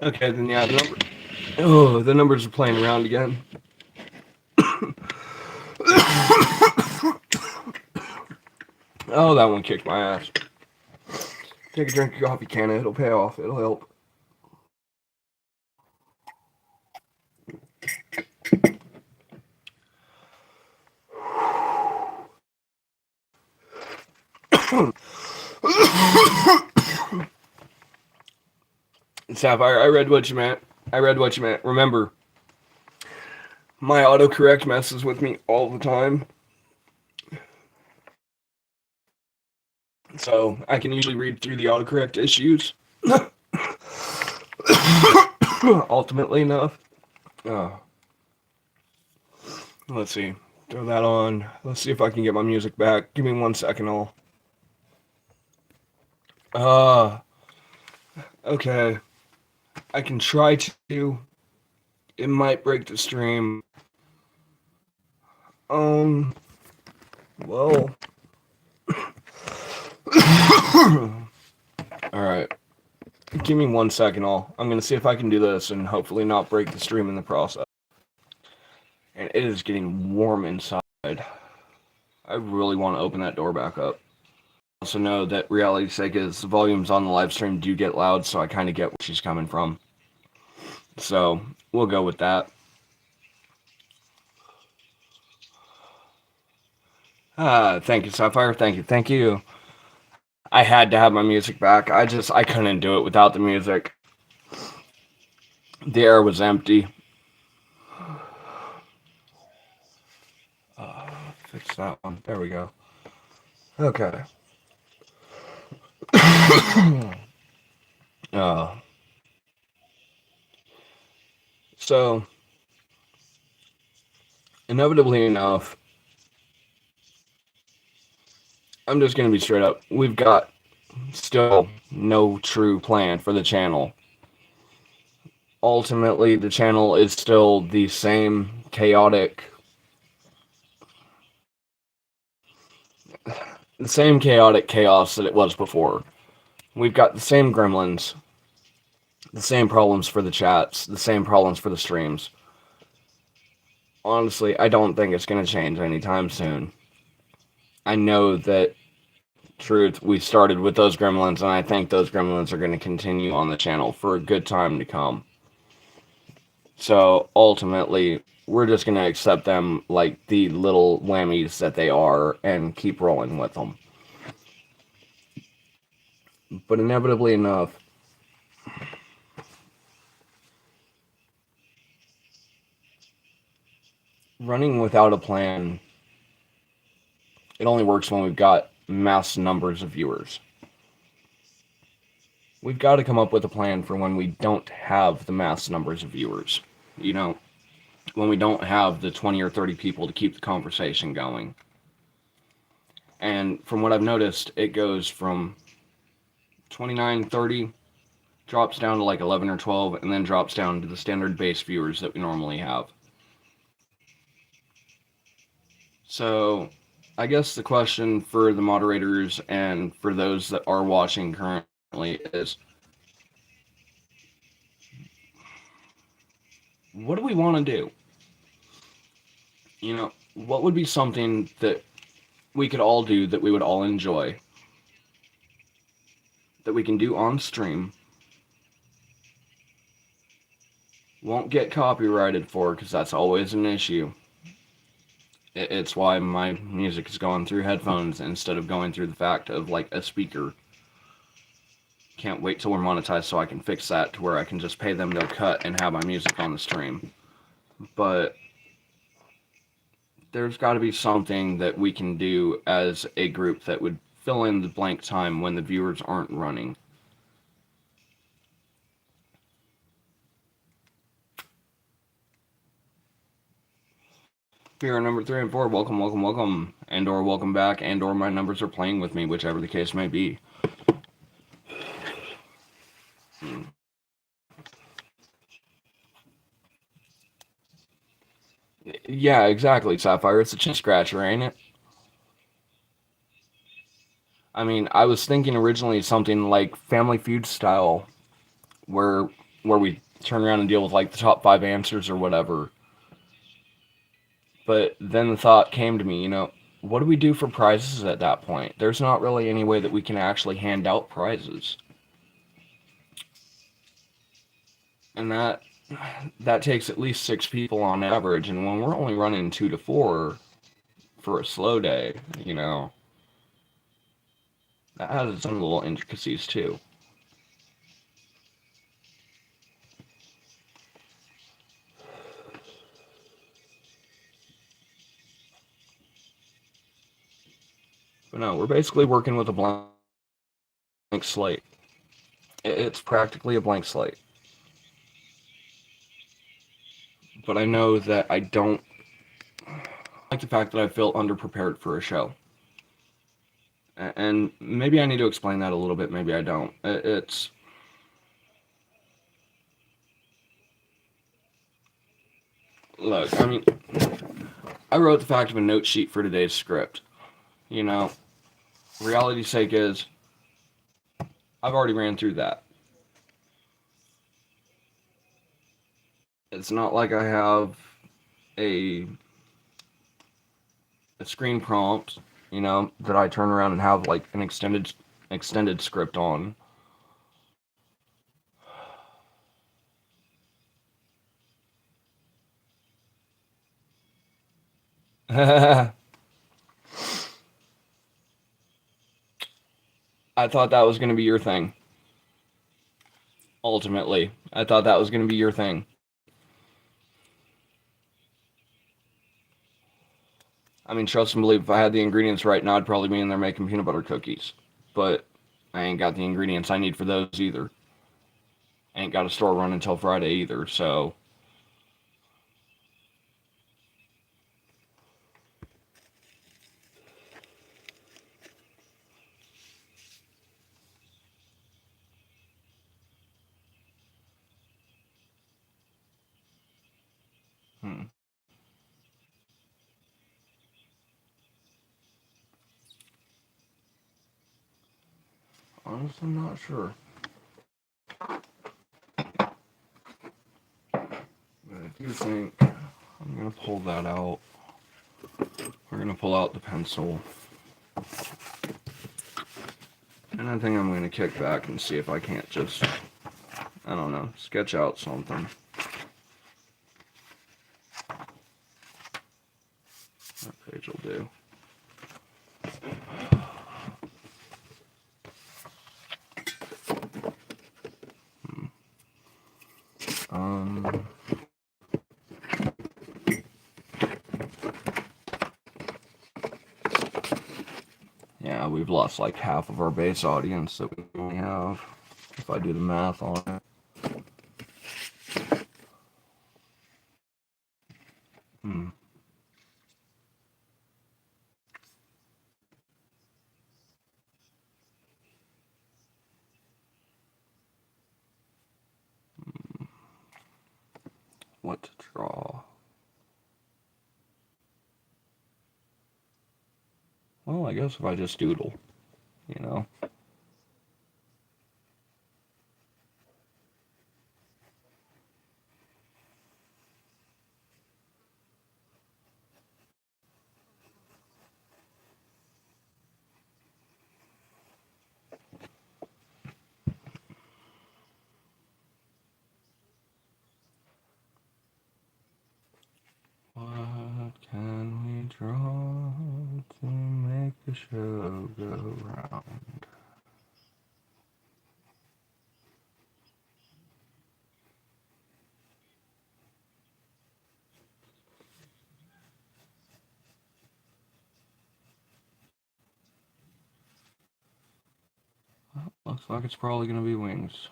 Okay, then yeah, the numbers are playing around again. Oh, that one kicked my ass. Take a drink of coffee, Canna. It'll pay off. It'll help. Sapphire, I read what you meant. Remember, my autocorrect messes with me all the time. So I can usually read through the autocorrect issues. Ultimately enough. Let's see. Throw that on. Let's see if I can get my music back. Give me 1 second, okay. I can try to. It might break the stream. Well. Alright. Give me 1 second, I'm gonna see if I can do this and hopefully not break the stream in the process. And it is getting warm inside. I really want to open that door back up. Also know that reality's sake is the volumes on the live stream do get loud, so I kind of get where she's coming from. So we'll go with that. Thank you, Sapphire. Thank you. I had to have my music back. I couldn't do it without the music. The air was empty. Fix that one. There we go. Okay. So Inevitably enough, I'm just going to be straight up. We've got still no true plan for the channel. Ultimately, the channel is still the same chaotic chaos that it was before. We've got the same gremlins, the same problems for the chats, the same problems for the streams. Honestly, I don't think it's going to change anytime soon. I know that, truth, we started with those gremlins, and I think those gremlins are going to continue on the channel for a good time to come. So ultimately, we're just going to accept them like the little whammies that they are and keep rolling with them. But inevitably enough, running without a plan, it only works when we've got mass numbers of viewers. We've got to come up with a plan for when we don't have the mass numbers of viewers. You know, when we don't have the 20 or 30 people to keep the conversation going. And from what I've noticed, it goes from 29, 30, drops down to like 11 or 12, and then drops down to the standard base viewers that we normally have. So, I guess the question for the moderators and for those that are watching currently is, what do we want to do? You know, what would be something that we could all do that we would all enjoy, that we can do on stream, won't get copyrighted for, because that's always an issue. It's why my music is going through headphones instead of going through the fact of like a speaker. Can't wait till we're monetized so I can fix that to where I can just pay them to cut and have my music on the stream. But there's got to be something that we can do as a group that would fill in the blank time when the viewers aren't running. Viewer number 3 and 4, welcome, welcome, welcome. And or welcome back, and or my numbers are playing with me, whichever the case may be. Yeah, exactly, Sapphire. It's a chin scratcher, ain't it? I mean, I was thinking originally something like Family Feud style, where we turn around and deal with like the top 5 answers or whatever. But then the thought came to me, you know, what do we do for prizes at that point? There's not really any way that we can actually hand out prizes. And that takes at least 6 people on average, and when we're only running 2 to 4 for a slow day, you know, that has its own little intricacies too. But no, we're basically working with a blank slate. It's practically a blank slate. But I know that I don't like the fact that I feel underprepared for a show. And maybe I need to explain that a little bit, maybe I don't. It's... Look, I mean, I wrote the fact of a note sheet for today's script. You know, reality's sake is, I've already ran through that. It's not like I have a screen prompt, you know, that I turn around and have like an extended script on. I thought that was going to be your thing. Ultimately, I thought that was going to be your thing. I mean, trust and believe, if I had the ingredients right now, I'd probably be in there making peanut butter cookies. But I ain't got the ingredients I need for those either. I ain't got a store run until Friday either, so... Honestly, I'm not sure. But I do think I'm going to pull that out. We're going to pull out the pencil. And I think I'm going to kick back and see if I can't just, I don't know, sketch out something. That page will do. Yeah, we've lost like half of our base audience that we only have, if I do the math on it. What to draw? Well, I guess if I just doodle, you know. What can we draw to make the show go round? Well, looks like it's probably going to be wings.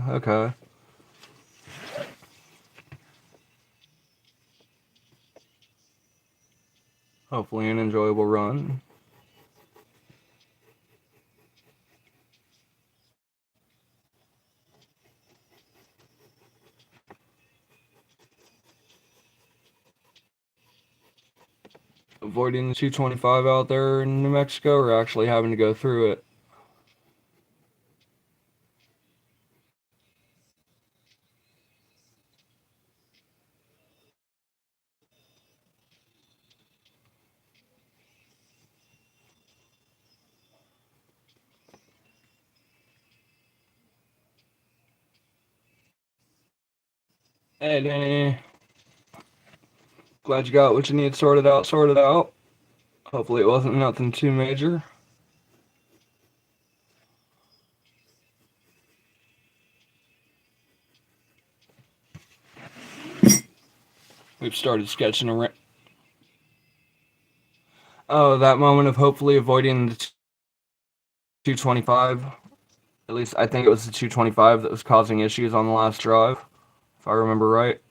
Okay. Hopefully an enjoyable run. Avoiding the 225 out there in New Mexico, or actually having to go through it? Hey, Danny. Glad you got what you need sorted out, Hopefully it wasn't nothing too major. We've started sketching around. Oh, that moment of hopefully avoiding the 225. At least I think it was the 225 that was causing issues on the last drive, if I remember right.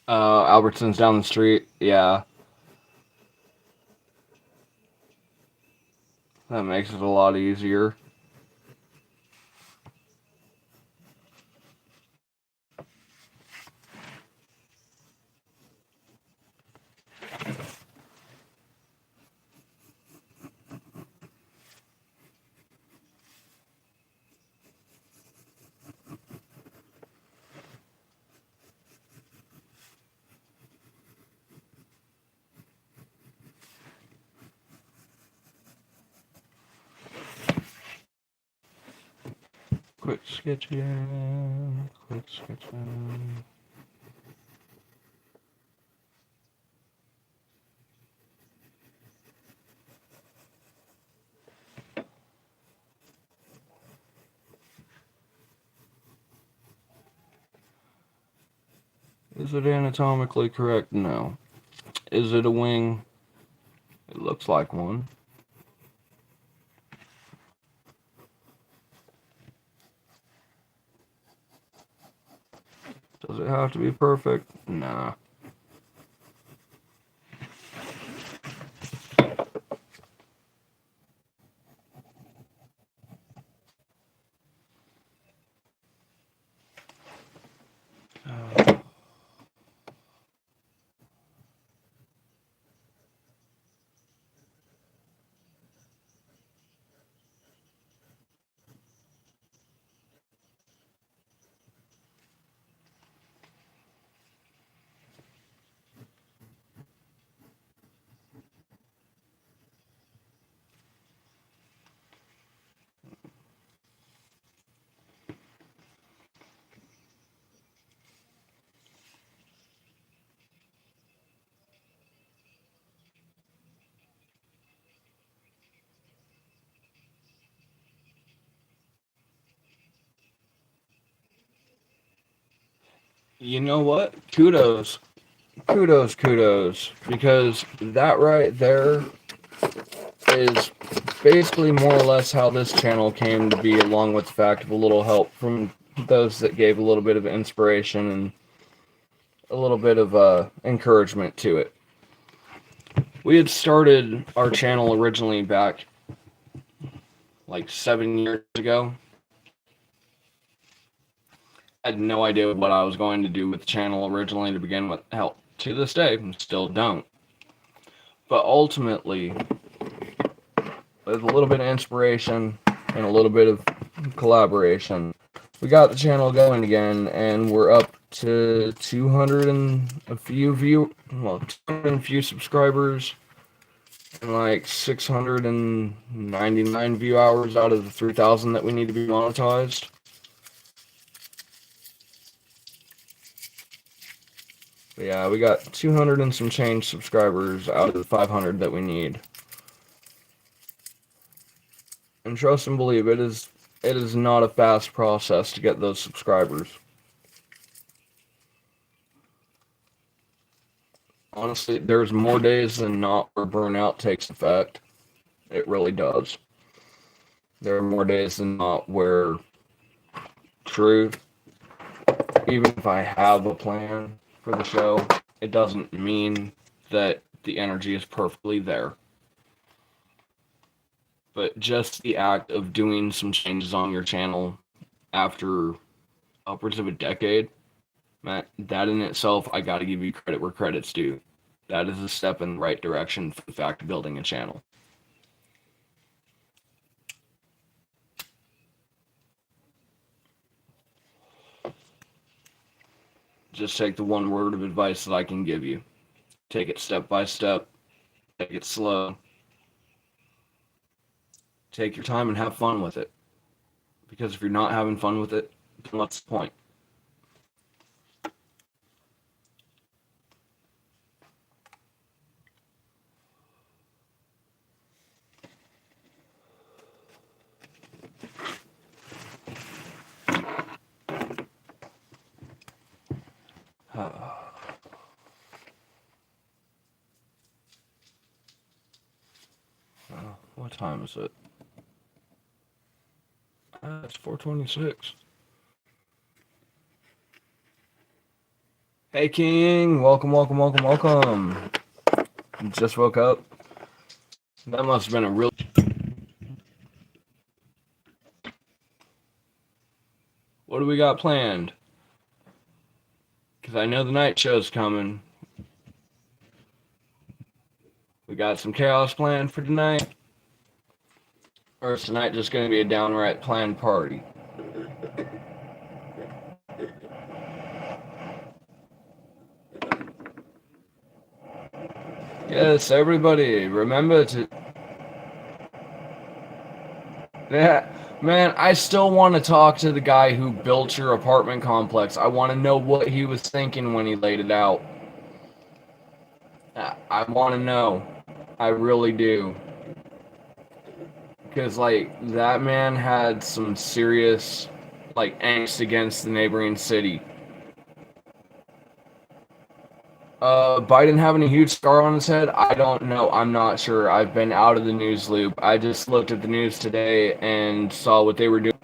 Albertson's down the street. Yeah. That makes it a lot easier. Quick sketching. Quick sketching. Is it anatomically correct? No. Is it a wing? It looks like one. Does it have to be perfect? Nah. You know what? Kudos. Kudos, kudos. Because that right there is basically more or less how this channel came to be, along with the fact of a little help from those that gave a little bit of inspiration and a little bit of encouragement to it. We had started our channel originally back like 7 years ago. I had no idea what I was going to do with the channel originally to begin with. Hell, to this day, still don't. But ultimately, with a little bit of inspiration and a little bit of collaboration, we got the channel going again, and we're up to 200 and a few 200 and a few subscribers, and like 699 view hours out of the 3,000 that we need to be monetized. But yeah, we got 200 and some change subscribers out of the 500 that we need. And trust and believe, it is not a fast process to get those subscribers. Honestly, there's more days than not where burnout takes effect. It really does. There are more days than not where, truth, even if I have a plan for the show, it doesn't mean that the energy is perfectly there. But just the act of doing some changes on your channel after upwards of a decade, man, that in itself, I gotta give you credit where credit's due. That is a step in the right direction for the fact of building a channel. Just take the one word of advice that I can give you. Take it step by step. Take it slow. Take your time and have fun with it. Because if you're not having fun with it, then what's the point? What time is it? It's 4:26. Hey King, welcome. You just woke up. That must have been a real we got planned? Because I know the night show's coming. We got some chaos planned for tonight? Or is tonight just going to be a downright planned party? Yes, everybody, remember to... Yeah, man, I still want to talk to the guy who built your apartment complex. I want to know what he was thinking when he laid it out. I want to know. I really do. Because, like, that man had some serious, like, angst against the neighboring city. Biden having a huge scar on his head? I don't know. I'm not sure. I've been out of the news loop. I just looked at the news today and saw what they were doing.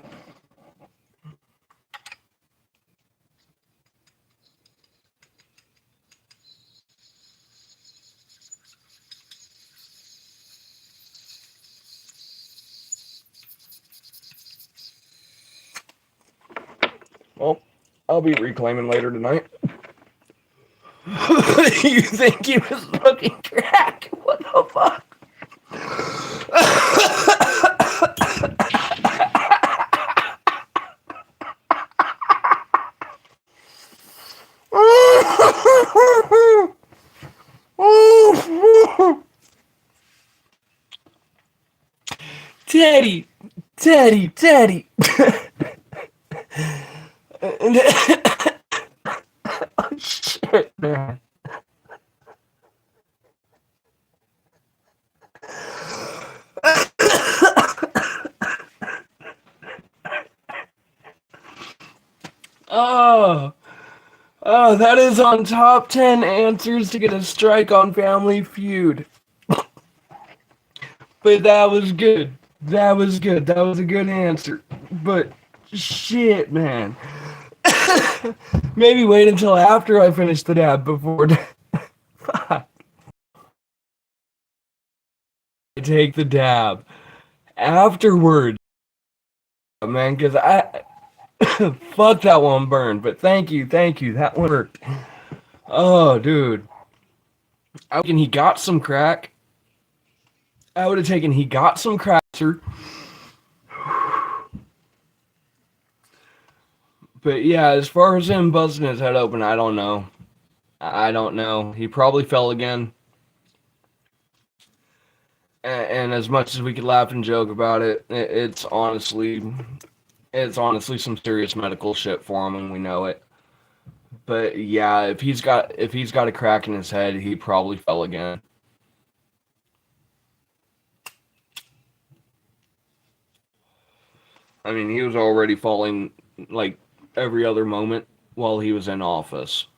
Well, I'll be reclaiming later tonight. You think he was smoking crack? What the fuck? Teddy, Teddy, Teddy. Oh shit, man. Oh, oh, that is on top 10 answers to get a strike on Family Feud. But that was good. That was good. That was a good answer. But shit, man. Maybe wait until after I finish the dab before. Fuck. I take the dab afterwards, man, because I. Fuck, that one burned. But thank you. That one worked. Oh, dude. I reckon he got some crack. I would have taken he got some crack, sir. But yeah, as far as him busting his head open, I don't know. I don't know. He probably fell again. And as much as we could laugh and joke about it, it's honestly some serious medical shit for him, and we know it. But yeah, if he's got a crack in his head, he probably fell again. I mean, he was already falling like every other moment while he was in office.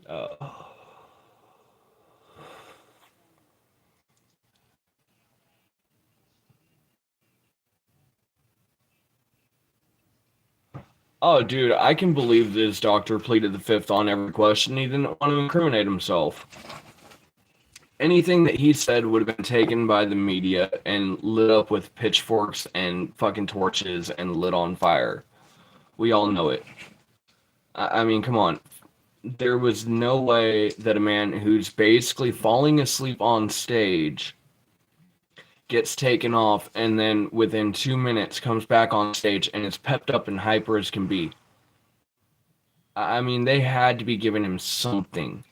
Uh, oh, dude, I can believe this doctor pleaded the fifth on every question. He didn't want to incriminate himself. Anything that he said would have been taken by the media and lit up with pitchforks and fucking torches and lit on fire. We all know it. I mean, come on. There was no way that a man who's basically falling asleep on stage gets taken off and then within 2 minutes comes back on stage and is pepped up and hyper as can be. I mean, they had to be giving him something.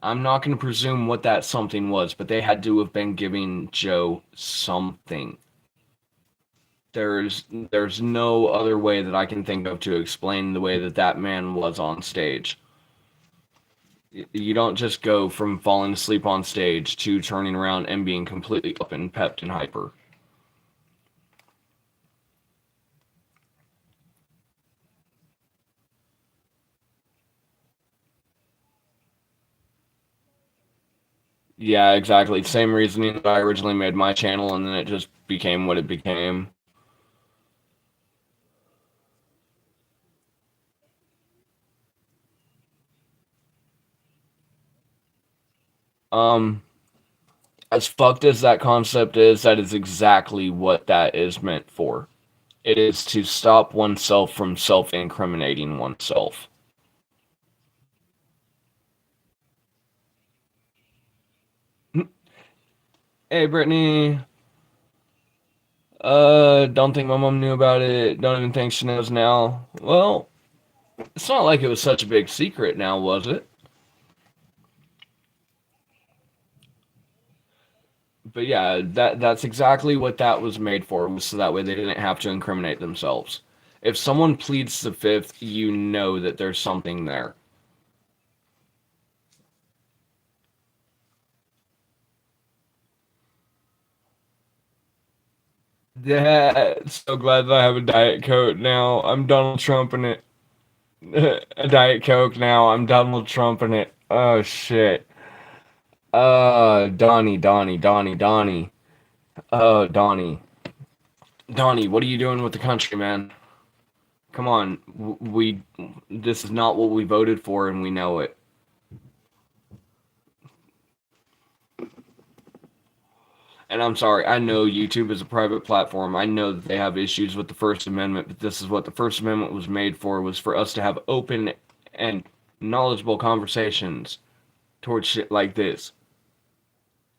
I'm not going to presume what that something was, but they had to have been giving Joe something. There's no other way that I can think of to explain the way that that man was on stage. You don't just go from falling asleep on stage to turning around and being completely up and pepped and hyper. Yeah, exactly. Same reasoning that I originally made my channel, and then it just became what it became. Um, As fucked as that concept is, that is exactly what that is meant for. It is to stop oneself from self-incriminating oneself. Hey, Brittany. Don't think my mom knew about it. Don't even think she knows now. Well, it's not like it was such a big secret now, was it? But yeah, that's exactly what that was made for, was so that way they didn't have to incriminate themselves. If someone pleads the fifth, you know that there's something there. Yeah, so glad that I have a Diet Coke now. I'm Donald Trump in it. A Diet Coke now. I'm Donald Trump in it. Oh shit. Donnie. Donnie. Donnie, what are you doing with the country, man? Come on. This is not what we voted for and we know it. And I'm sorry, I know YouTube is a private platform. I know that they have issues with the First Amendment, but this is what the First Amendment was made for, was for us to have open and knowledgeable conversations towards shit like this.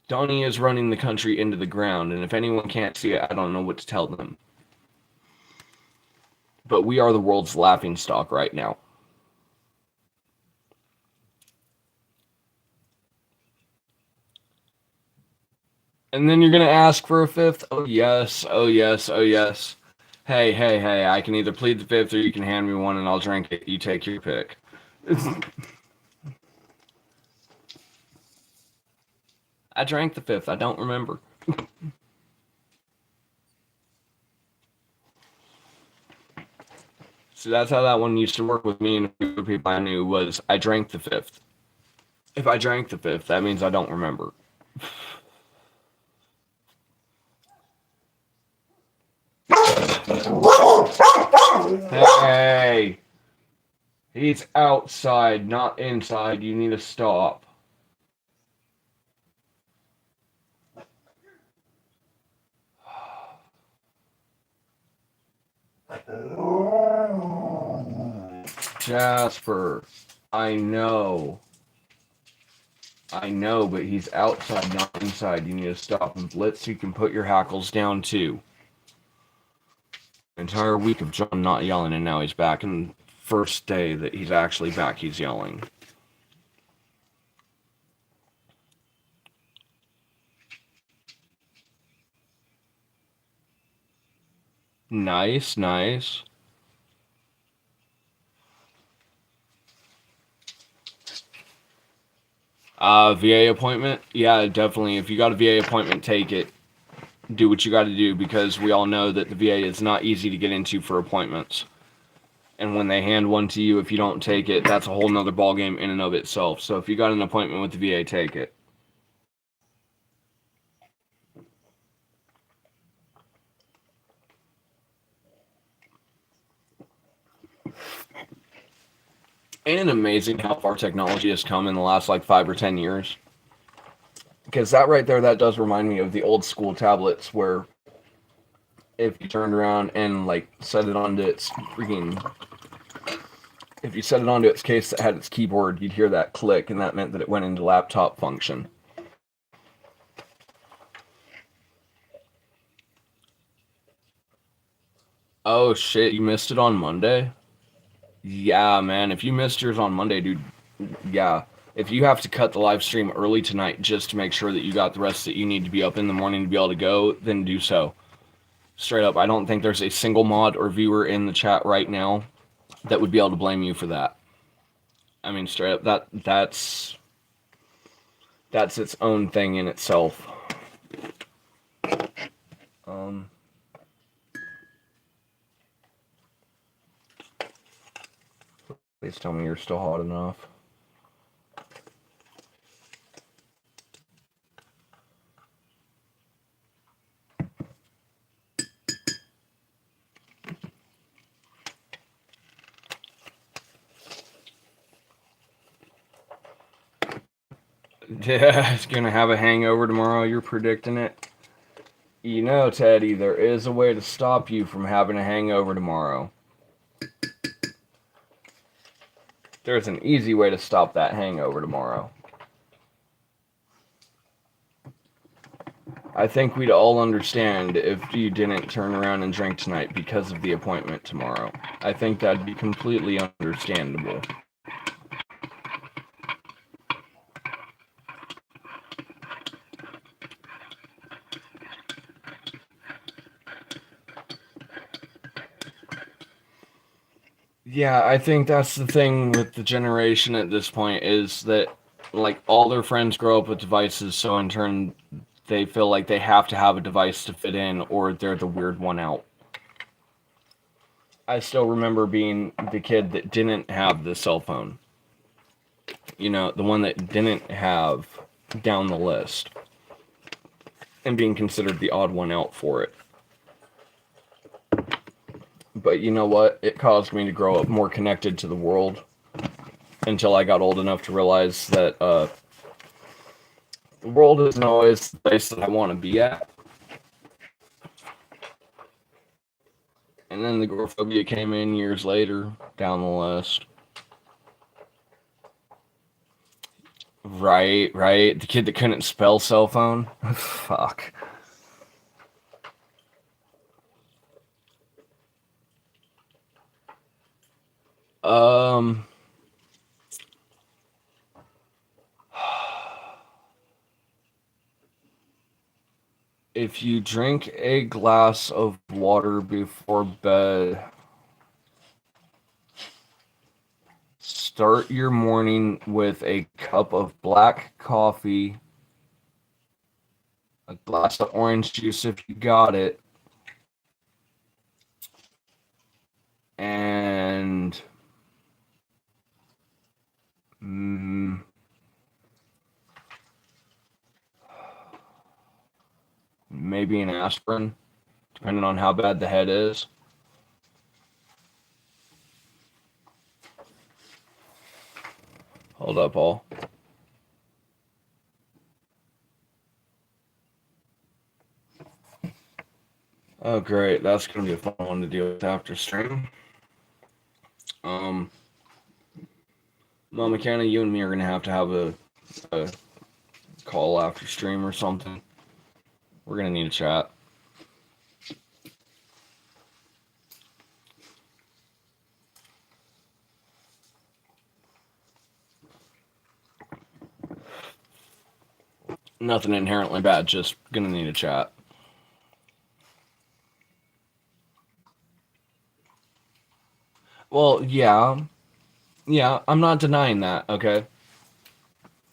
Donnie is running the country into the ground, and if anyone can't see it, I don't know what to tell them. But we are the world's laughing stock right now. And then you're gonna ask for a fifth? Oh yes, oh yes, oh yes. Hey, I can either plead the fifth or you can hand me one and I'll drink it. You take your pick. I drank the fifth, I don't remember. So that's how that one used to work with me and a few people I knew, was I drank the fifth. If I drank the fifth, that means I don't remember. Hey! He's outside, not inside. You need to stop. Jasper, I know. I know, but he's outside, not inside. You need to stop and blitz. You can put your hackles down too. Entire week of John not yelling, and now he's back. And first day that he's actually back, he's yelling. Nice, nice. VA appointment? Yeah, definitely. If you got a VA appointment, take it. Do what you got to do, because we all know that the VA is not easy to get into for appointments. And when they hand one to you, if you don't take it, that's a whole nother ballgame in and of itself. So if you got an appointment with the VA, take it. Ain't it amazing how far technology has come in the last like 5 or 10 years? Because that right there, that does remind me of the old school tablets where if you turned around and like set it onto its freaking, if you set it onto its case that had its keyboard, you'd hear that click, and that meant that it went into laptop function. Oh shit, you missed it on Monday? Yeah, man, if you missed yours on Monday, dude, yeah. If you have to cut the live stream early tonight just to make sure that you got the rest that you need to be up in the morning to be able to go, then do so. Straight up, I don't think there's a single mod or viewer in the chat right now that would be able to blame you for that. I mean, straight up, that's its own thing in itself. Um, Please tell me you're still hot enough. Yeah, it's gonna have a hangover tomorrow. You're predicting it. You know, Teddy, there is a way to stop you from having a hangover tomorrow. There's an easy way to stop that hangover tomorrow. I think we'd all understand if you didn't turn around and drink tonight because of the appointment tomorrow. I think that'd be completely understandable. Yeah, I think that's the thing with the generation at this point is that, like, all their friends grow up with devices, so in turn, they feel like they have to have a device to fit in, or they're the weird one out. I still remember being the kid that didn't have the cell phone. You know, the one that didn't have down the list, and being considered the odd one out for it. But you know what? It caused me to grow up more connected to the world until I got old enough to realize that the world isn't always the place that I want to be at. And then the agoraphobia came in years later down the list. Right. The kid that couldn't spell cell phone. Fuck. Um, if you drink a glass of water before bed, start your morning with a cup of black coffee, a glass of orange juice if you got it, and maybe an aspirin, depending on how bad the head is. Hold up, Paul. Oh, great. That's going to be a fun one to deal with after stream. Mama Canna, you and me are going to have a call after stream or something. We're going to need a chat. Nothing inherently bad, just going to need a chat. Well, yeah, I'm not denying that, okay?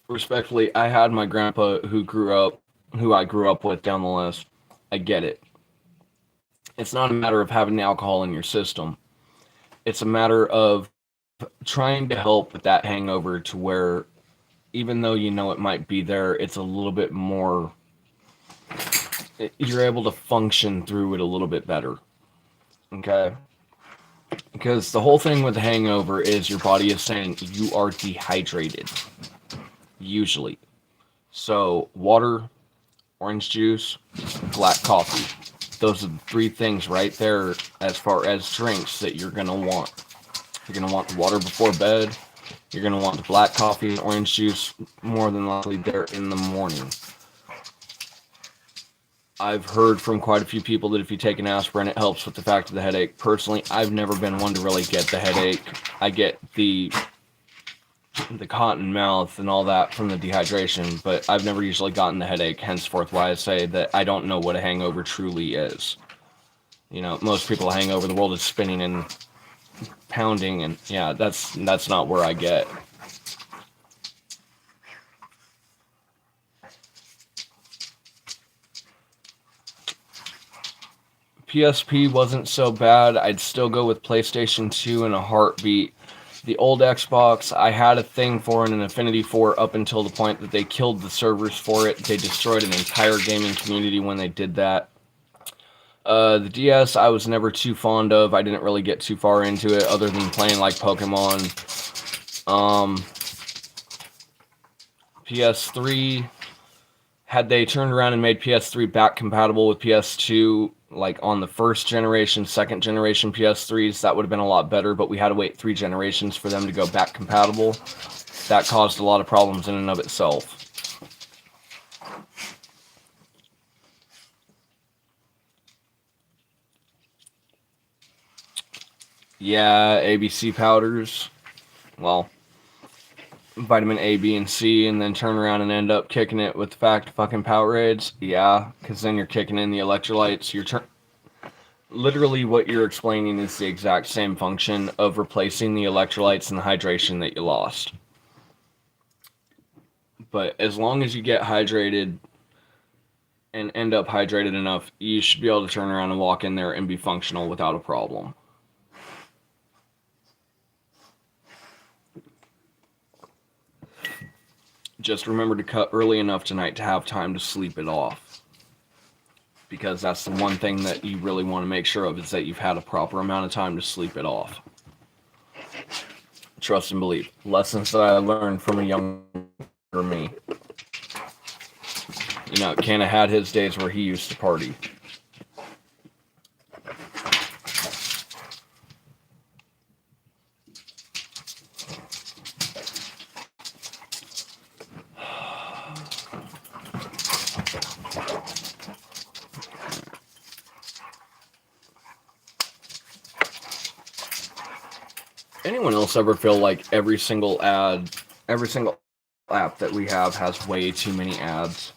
Respectfully, I had my grandpa who I grew up with down the list. I get it. It's not a matter of having alcohol in your system. It's a matter of trying to help with that hangover to where, even though you know it might be there, it's a little bit more, you're able to function through it a little bit better. Okay? Because the whole thing with the hangover is your body is saying you are dehydrated. Usually. So, water, orange juice, black coffee. Those are the three things right there as far as drinks that you're going to want. You're going to want the water before bed. You're going to want the black coffee and orange juice more than likely there in the morning. I've heard from quite a few people that if you take an aspirin, it helps with the fact of the headache. Personally, I've never been one to really get the headache. I get the cotton mouth and all that from the dehydration, but I've never usually gotten the headache, henceforth why I say that I don't know what a hangover truly is. You know, most people hangover, the world is spinning and pounding, and yeah, that's not where I get. PSP wasn't so bad. I'd still go with PlayStation 2 in a heartbeat. The old Xbox, I had a thing for an Infinity 4 up until the point that they killed the servers for it. They destroyed an entire gaming community when they did that. The DS, I was never too fond of. I didn't really get too far into it other than playing like Pokemon. PS3, had they turned around and made PS3 back compatible with PS2, like on the first generation, second generation PS3s, that would have been a lot better, but we had to wait 3 generations for them to go back compatible. That caused a lot of problems in and of itself. Yeah, ABC powders. Well, vitamin A, B, and C, and then turn around and end up kicking it with the fact fucking Powerades. Yeah, because then you're kicking in the electrolytes. Literally what you're explaining is the exact same function of replacing the electrolytes and the hydration that you lost. But as long as you get hydrated and end up hydrated enough, you should be able to turn around and walk in there and be functional without a problem. Just remember to cut early enough tonight to have time to sleep it off. Because that's the one thing that you really want to make sure of, is that you've had a proper amount of time to sleep it off. Trust and believe. Lessons that I learned from a younger me. You know, Canna had his days where he used to party. Anyone else ever feel like every single app that we have has way too many ads?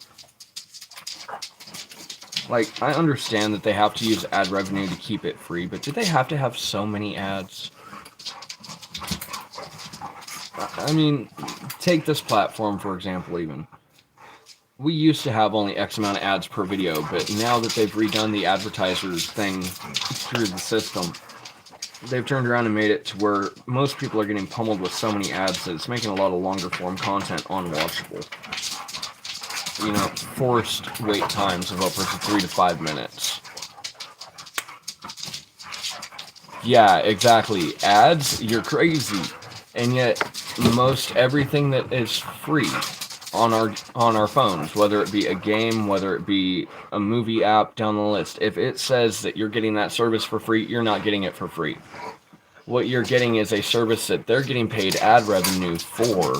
Like, I understand that they have to use ad revenue to keep it free, but do they have to have so many ads? I mean, take this platform, for example, even. We used to have only X amount of ads per video, but now that they've redone the advertisers thing through the system, they've turned around and made it to where most people are getting pummeled with so many ads that it's making a lot of longer form content unwatchable. You know, forced wait times of upwards of 3 to 5 minutes. Yeah, exactly. Ads? You're crazy. And yet, most everything that is free on our phones, whether it be a game, whether it be a movie app, down the list, if it says that you're getting that service for free, you're not getting it for free. What you're getting is a service that they're getting paid ad revenue for,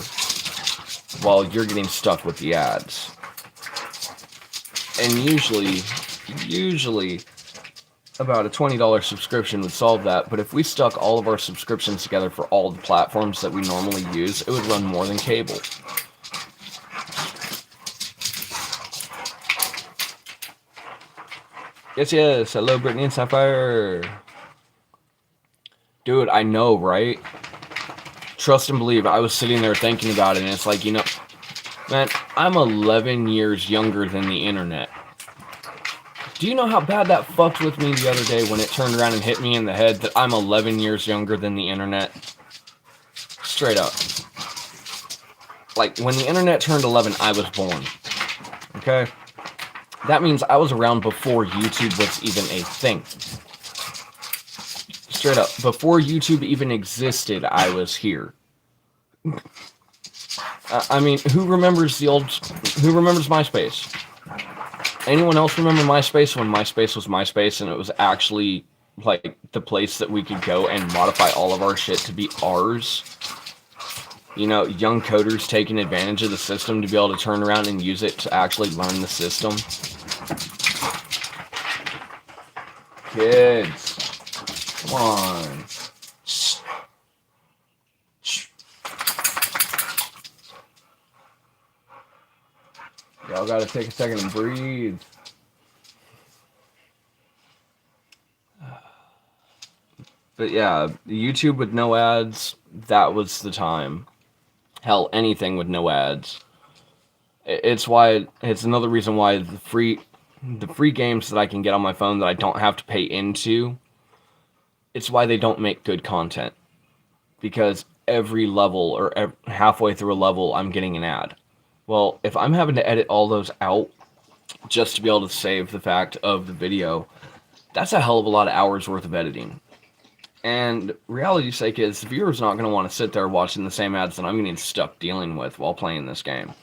while you're getting stuck with the ads. And usually, about a $20 subscription would solve that, but if we stuck all of our subscriptions together for all the platforms that we normally use, it would run more than cable. Yes, hello Brittany and Sapphire. Dude, I know, right? Trust and believe, I was sitting there thinking about it, and it's like, you know, man, I'm 11 years younger than the internet. Do you know how bad that fucked with me the other day when it turned around and hit me in the head that I'm 11 years younger than the internet? Straight up. Like, when the internet turned 11, I was born. Okay? That means I was around before YouTube was even a thing. Straight up. Before YouTube even existed, I was here. I mean, who remembers MySpace? Anyone else remember MySpace when MySpace was MySpace and it was actually like the place that we could go and modify all of our shit to be ours? You know, young coders taking advantage of the system to be able to turn around and use it to actually learn the system. Kids, come on. Y'all gotta take a second and breathe. But yeah, YouTube with no ads, that was the time. Hell, anything with no ads. It's another reason why the free games that I can get on my phone that I don't have to pay into, it's why they don't make good content. Because every level, or halfway through a level, I'm getting an ad. Well, if I'm having to edit all those out just to be able to save the fact of the video, that's a hell of a lot of hours worth of editing. And reality's sake is, the viewer's not going to want to sit there watching the same ads that I'm getting stuck dealing with while playing this game.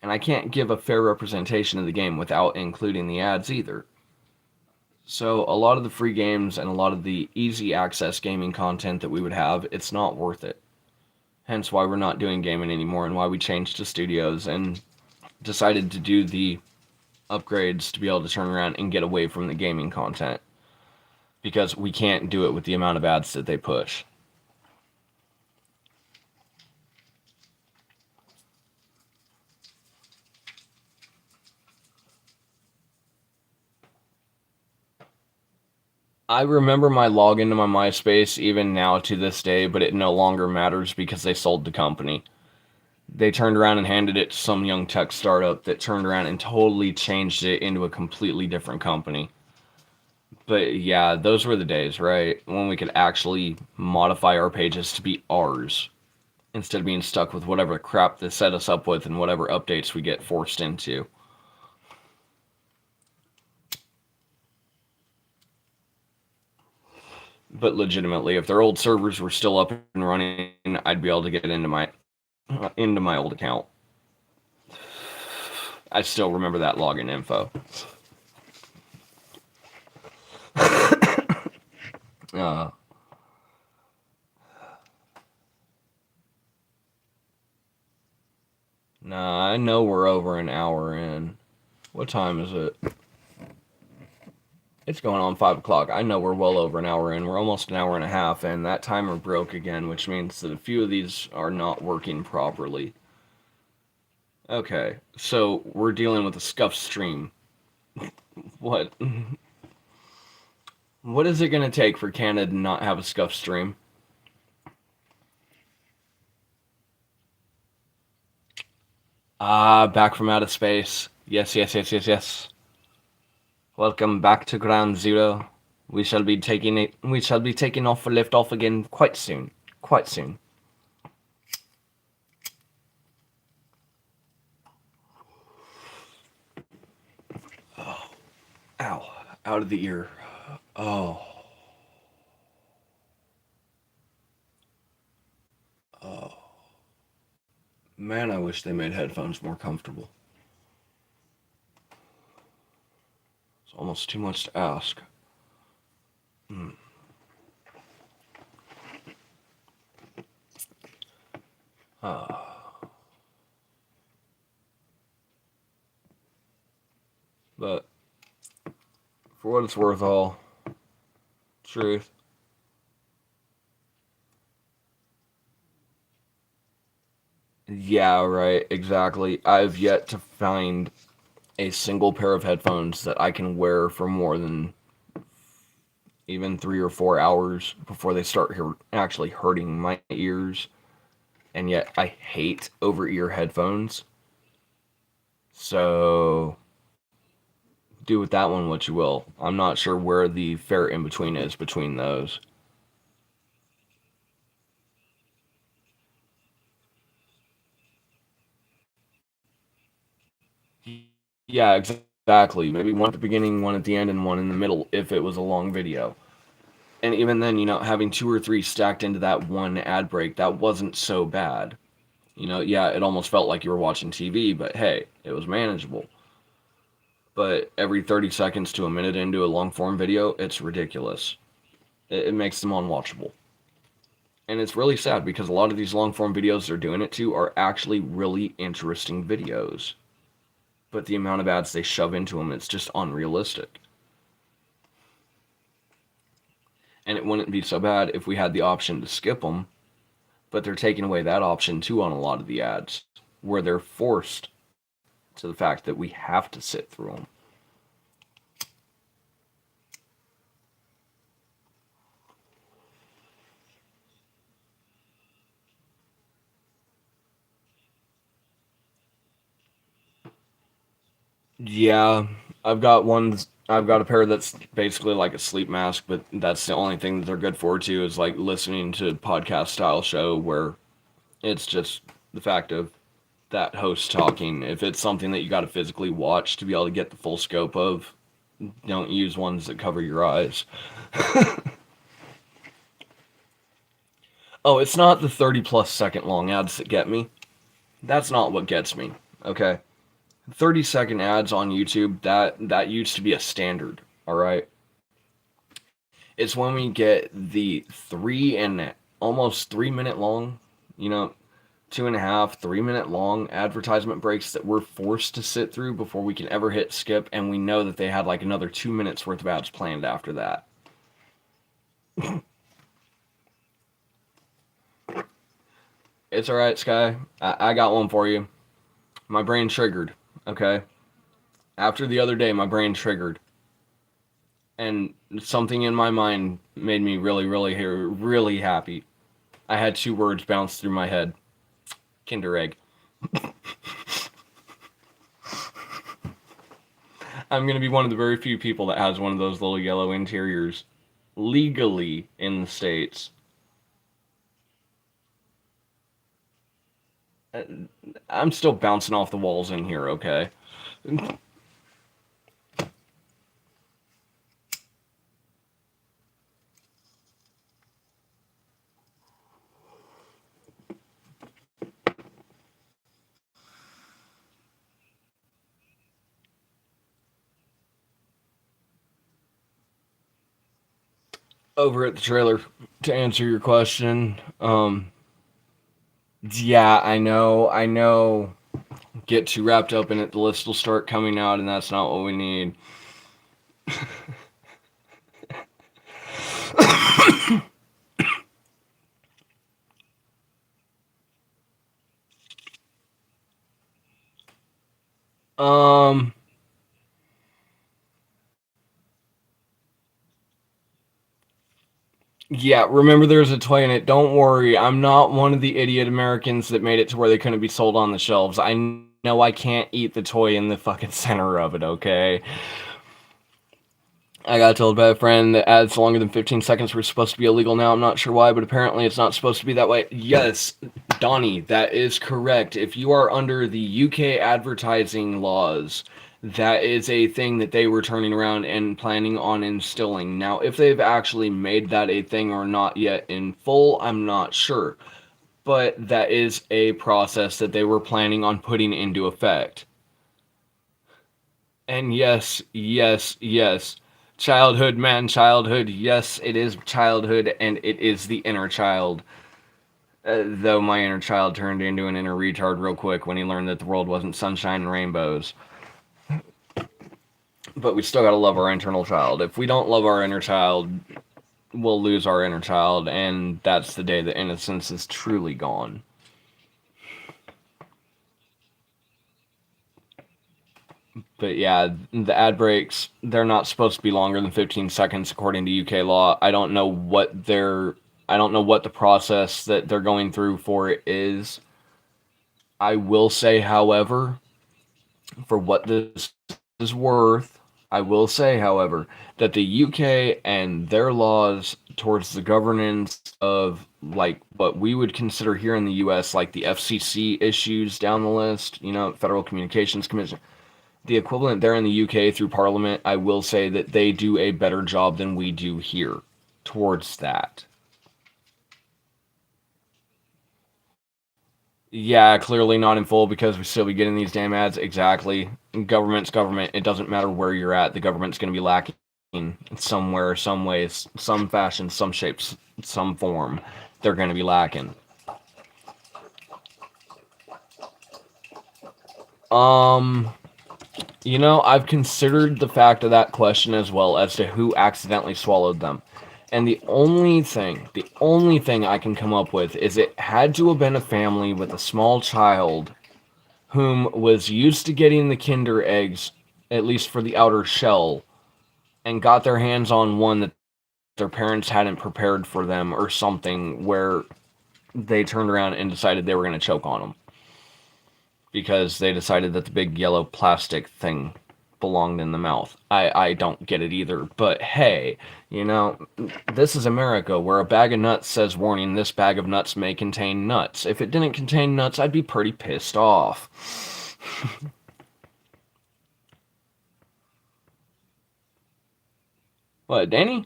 And I can't give a fair representation of the game without including the ads either. So a lot of the free games and a lot of the easy access gaming content that we would have, it's not worth it. Hence why we're not doing gaming anymore and why we changed to studios and decided to do the upgrades to be able to turn around and get away from the gaming content. Because we can't do it with the amount of ads that they push. I remember my login to my MySpace even now to this day, but it no longer matters because they sold the company. They turned around and handed it to some young tech startup that turned around and totally changed it into a completely different company. But yeah, those were the days, right? When we could actually modify our pages to be ours instead of being stuck with whatever crap they set us up with and whatever updates we get forced into. But legitimately, if their old servers were still up and running, I'd be able to get into my old account. I still remember that login info. Nah, I know we're over an hour in. What time is it? It's going on 5 o'clock. I know we're well over an hour in. We're almost an hour and a half, and that timer broke again, which means that a few of these are not working properly. Okay, so we're dealing with a scuffed stream. What? What is it going to take for Canada to not have a scuffed stream? Back from outer space. Yes, yes, yes, yes, yes. Welcome back to Ground Zero. We shall be taking off for liftoff again quite soon. Quite soon. Oh. Ow. Out of the ear. Oh. Oh. Man, I wish they made headphones more comfortable. It's almost too much to ask. But for what it's worth, all truth. Yeah, right, exactly. I've yet to find a single pair of headphones that I can wear for more than even 3 or 4 hours before they start actually hurting my ears. And yet I hate over-ear headphones. So do with that one what you will. I'm not sure where the fair in-between is between those. Yeah, exactly. Maybe one at the beginning, one at the end, and one in the middle if it was a long video. And even then, having 2 or 3 stacked into that one ad break, that wasn't so bad. Yeah, it almost felt like you were watching TV, but hey, it was manageable. But every 30 seconds to a minute into a long form video, it's ridiculous. It makes them unwatchable. And it's really sad because a lot of these long form videos they're doing it to are actually really interesting videos. But the amount of ads they shove into them, it's just unrealistic. And it wouldn't be so bad if we had the option to skip them, but they're taking away that option too on a lot of the ads, where they're forced to the fact that we have to sit through them. Yeah, I've got a pair that's basically like a sleep mask, but that's the only thing that they're good for too, is like listening to podcast style show where it's just the fact of that host talking. If it's something that you got to physically watch to be able to get the full scope of, don't use ones that cover your eyes. Oh, it's not the 30 plus second long ads that get me. That's not what gets me, okay? 30-second ads on YouTube, that used to be a standard, all right? It's when we get the 3 and almost 3 minute long, you know, 2.5, 3 minute long advertisement breaks that we're forced to sit through before we can ever hit skip, and we know that they had like another 2 minutes worth of ads planned after that. It's alright, Sky. I got one for you. My brain triggered, okay? After the other day, my brain triggered. And something in my mind made me really happy. I had two words bounce through my head. Kinder Egg. I'm going to be one of the very few people that has one of those little yellow interiors legally in the States. I'm still bouncing off the walls in here, okay? Over at the trailer, to answer your question, yeah, I know. Get too wrapped up in it, the list will start coming out, and that's not what we need. um, yeah, remember there's a toy in it. Don't worry, I'm not one of the idiot Americans that made it to where they couldn't be sold on the shelves. I know I can't eat the toy in the fucking center of it, okay? I got told by a friend that ads longer than 15 seconds were supposed to be illegal now. I'm not sure why, but apparently it's not supposed to be that way. Yes, Donnie, that is correct. If you are under the UK advertising laws, that is a thing that they were turning around and planning on instilling. Now, if they've actually made that a thing or not yet in full, I'm not sure. But that is a process that they were planning on putting into effect. And yes, yes, yes. Childhood, man, childhood. Yes, it is childhood, and it is the inner child. Though my inner child turned into an inner retard real quick when he learned that the world wasn't sunshine and rainbows. But we still gotta love our internal child. If we don't love our inner child, we'll lose our inner child, and that's the day that innocence is truly gone. But yeah, the ad breaks, they're not supposed to be longer than 15 seconds according to UK law. I don't know what the process that they're going through for it is. I will say, however, for what this is worth, I will say, however, that the UK and their laws towards the governance of like what we would consider here in the US like the FCC issues down the list, Federal Communications Commission, the equivalent there in the UK through Parliament, I will say that they do a better job than we do here towards that. Yeah, clearly not in full because we still be getting these damn ads. Exactly. Government's government. It doesn't matter where you're at. The government's going to be lacking somewhere, some ways, some fashion, some shapes, some form. They're going to be lacking. Um, I've considered the fact of that question as well as to who accidentally swallowed them. And the only thing I can come up with is it had to have been a family with a small child whom was used to getting the Kinder eggs, at least for the outer shell, and got their hands on one that their parents hadn't prepared for them or something where they turned around and decided they were going to choke on them. Because they decided that the big yellow plastic thing belonged in the mouth. I don't get it either, but hey, this is America where a bag of nuts says, warning, this bag of nuts may contain nuts. If it didn't contain nuts, I'd be pretty pissed off. What, Danny?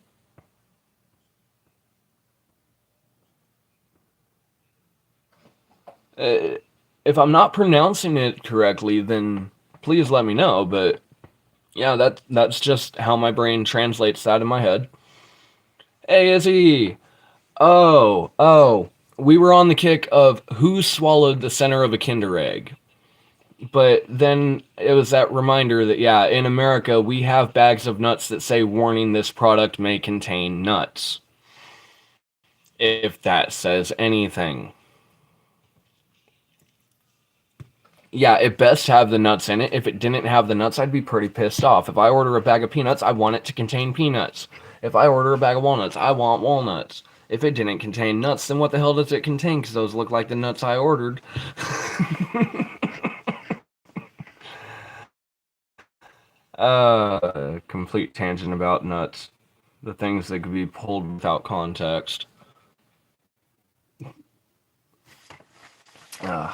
Uh, if I'm not pronouncing it correctly, then please let me know. But yeah, that's just how my brain translates that in my head. Hey, Izzy. Oh. We were on the kick of who swallowed the center of a Kinder Egg. But then it was that reminder that, yeah, in America, we have bags of nuts that say, warning, this product may contain nuts. If that says anything. Yeah, it best have the nuts in it. If it didn't have the nuts, I'd be pretty pissed off. If I order a bag of peanuts, I want it to contain peanuts. If I order a bag of walnuts, I want walnuts. If it didn't contain nuts, then what the hell does it contain? Because those look like the nuts I ordered. Complete tangent about nuts. The things that could be pulled without context. Uh,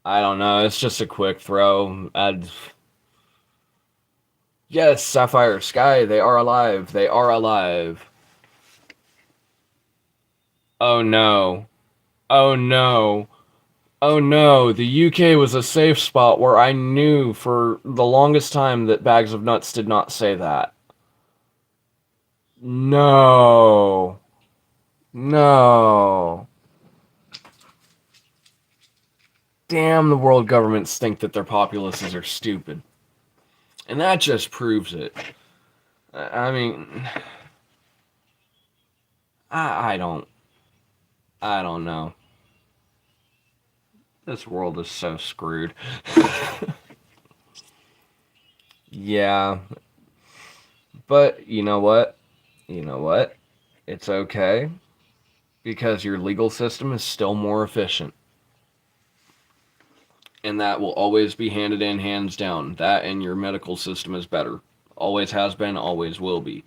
I don't know. It's just a quick throw. Yes, Sapphire Sky, they are alive. They are alive. Oh no. Oh no. Oh no. The UK was a safe spot where I knew for the longest time that Bags of Nuts did not say that. No. No. Damn, the world governments think that their populaces are stupid. And that just proves it. I mean, I don't. I don't know. This world is so screwed. Yeah. But you know what? You know what? It's okay because your legal system is still more efficient. And that will always be handed in hands down. That and your medical system is better. Always has been, always will be.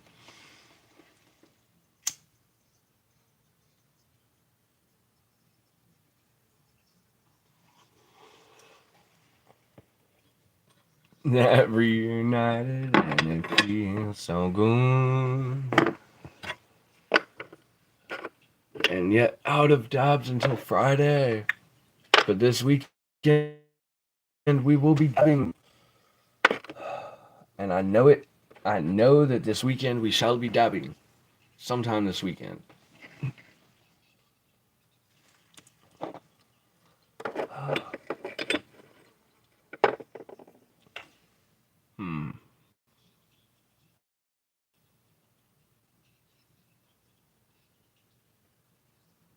That reunited and it feels so good. And yet out of dabs until Friday. But this weekend we will be dabbing. And I know it. I know that this weekend we shall be dabbing. Sometime this weekend. Hmm.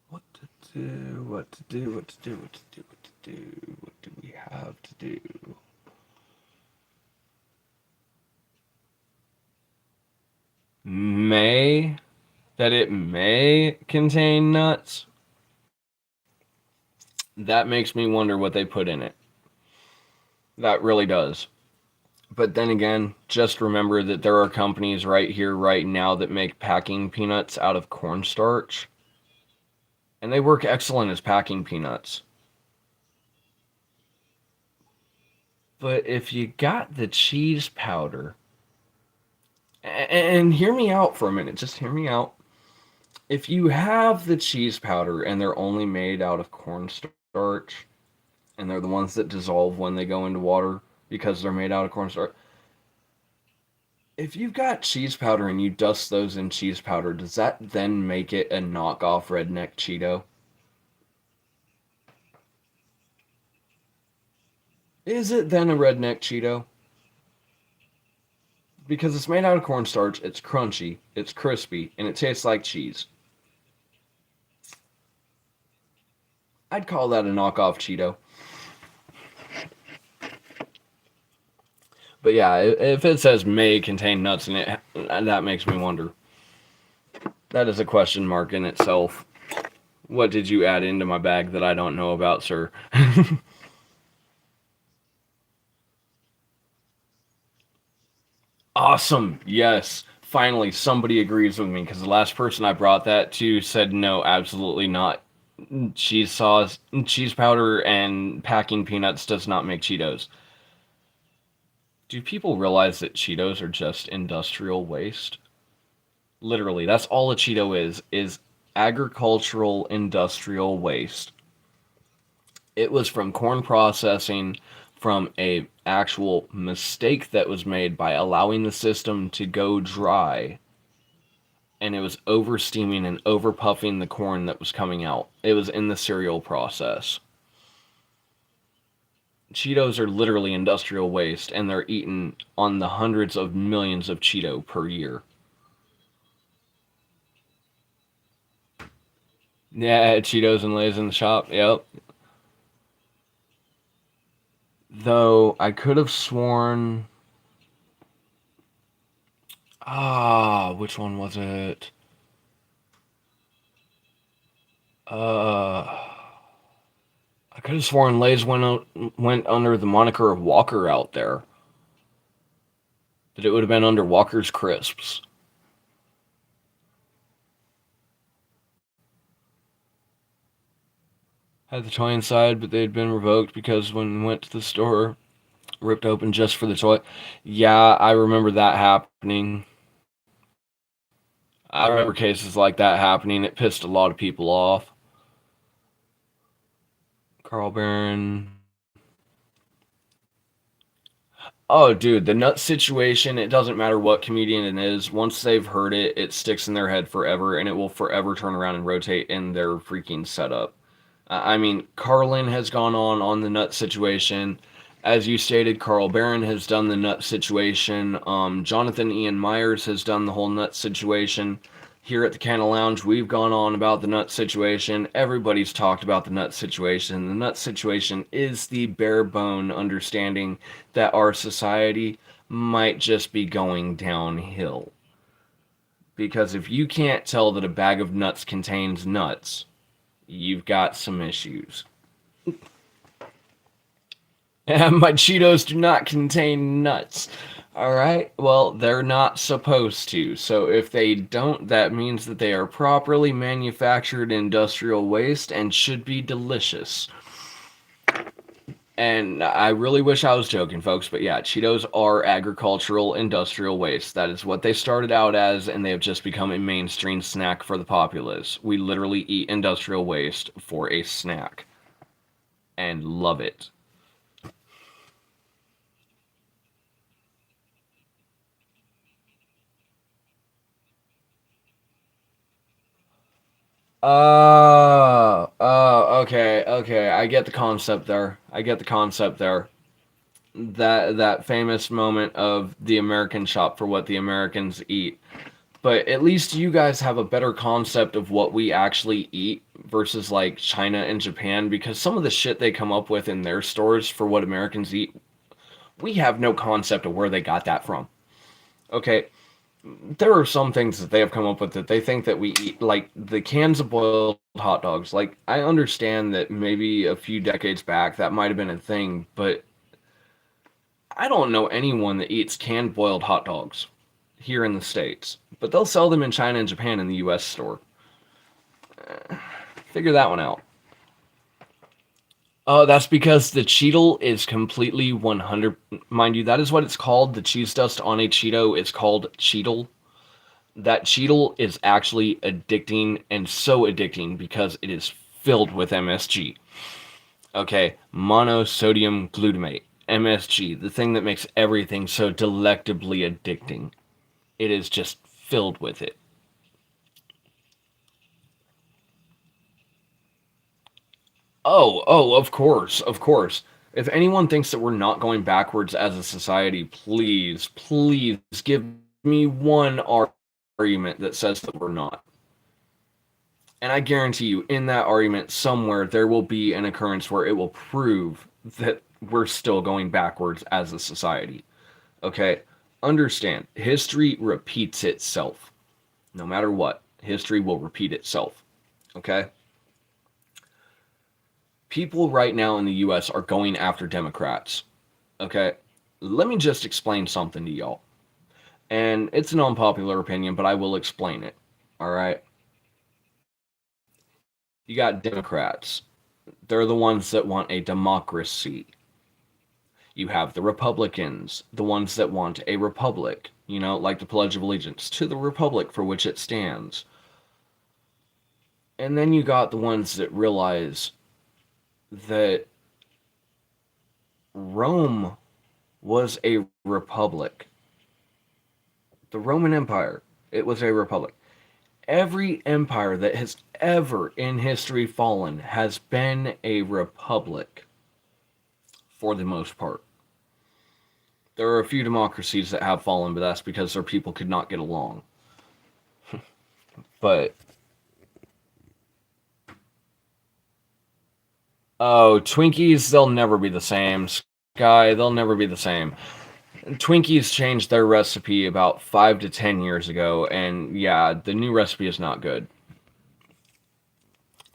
What to do, what to do, what to do, what to do, what to do, what do we have to do? May, that it may contain nuts? That makes me wonder what they put in it. That really does. But then again, just remember that there are companies right here, right now, that make packing peanuts out of cornstarch. And they work excellent as packing peanuts. But if you got the cheese powder, and hear me out for a minute, just hear me out. If you have the cheese powder and they're only made out of cornstarch, and they're the ones that dissolve when they go into water because they're made out of cornstarch, if you've got cheese powder and you dust those in cheese powder, does that then make it a knockoff redneck Cheeto? Is it then a redneck Cheeto? Because it's made out of cornstarch, it's crunchy, it's crispy, and it tastes like cheese. I'd call that a knockoff Cheeto. But yeah, if it says may contain nuts in it, that makes me wonder. That is a question mark in itself. What did you add into my bag that I don't know about, sir? Awesome. Yes. Finally, somebody agrees with me because the last person I brought that to said no, absolutely not. Cheese sauce, cheese powder, and packing peanuts does not make Cheetos. Do people realize that Cheetos are just industrial waste? Literally, that's all a Cheeto is agricultural industrial waste. It was from corn processing, from a actual mistake that was made by allowing the system to go dry, and it was over steaming and over puffing the corn that was coming out. It was in the cereal process. Cheetos are literally industrial waste, and they're eaten on the hundreds of millions of Cheeto per year. Yeah, Cheetos and Lay's in the shop. Yep. Though I could have sworn. Which one was it? Uh, I could have sworn Lay's went under the moniker of Walker out there. That it would have been under Walker's Crisps. Had the toy inside, but they had been revoked because when we went to the store, ripped open just for the toy. Yeah, I remember that happening. I remember cases like that happening. It pissed a lot of people off. Carl Barron. Oh, dude, the nut situation, it doesn't matter what comedian it is. Once they've heard it, it sticks in their head forever, and it will forever turn around and rotate in their freaking setup. I mean, Carlin has gone on the nut situation. As you stated, Carl Barron has done the nut situation. Jonathan Ian Myers has done the whole nut situation. Here at the Canna Lounge, we've gone on about the nut situation. Everybody's talked about the nut situation. The nut situation is the bare bone understanding that our society might just be going downhill. Because if you can't tell that a bag of nuts contains nuts, you've got some issues. My Cheetos do not contain nuts. Alright, well, they're not supposed to. So if they don't, that means that they are properly manufactured industrial waste and should be delicious. And I really wish I was joking, folks, but yeah, Cheetos are agricultural industrial waste. That is what they started out as, and they have just become a mainstream snack for the populace. We literally eat industrial waste for a snack. And love it. Okay. I get the concept there. I get the concept there. That famous moment of the American shop for what the Americans eat. But at least you guys have a better concept of what we actually eat versus like China and Japan, because some of the shit they come up with in their stores for what Americans eat, we have no concept of where they got that from. Okay, there are some things that they have come up with that they think that we eat, like the cans of boiled hot dogs. Like, I understand that maybe a few decades back that might have been a thing, but I don't know anyone that eats canned boiled hot dogs here in the States. But they'll sell them in China and Japan in the US store. Figure that one out. Oh, that's because the Cheetle is completely 100. Mind you, that is what it's called. The cheese dust on a Cheeto is called Cheetle. That Cheetle is actually addicting, and so addicting because it is filled with MSG. Okay, monosodium glutamate. MSG, the thing that makes everything so delectably addicting. It is just filled with it. Of course, of course. If anyone thinks that we're not going backwards as a society, please give me one argument that says that we're not. And I guarantee you, in that argument, somewhere there will be an occurrence where it will prove that we're still going backwards as a society. Okay? Understand, history repeats itself. No matter what, history will repeat itself. Okay? People right now in the US are going after Democrats. Okay? Let me just explain something to y'all. And it's an unpopular opinion, but I will explain it. Alright? You got Democrats. They're the ones that want a democracy. You have the Republicans, the ones that want a republic. You know, like the Pledge of Allegiance to the republic for which it stands. And then you got the ones that realize that Rome was a republic. The Roman Empire, it was a republic. Every empire that has ever in history fallen has been a republic for the most part. There are a few democracies that have fallen, but that's because their people could not get along. But oh, Twinkies, they'll never be the same. Sky, they'll never be the same. Twinkies changed their recipe about 5 to 10 years ago, and yeah, the new recipe is not good.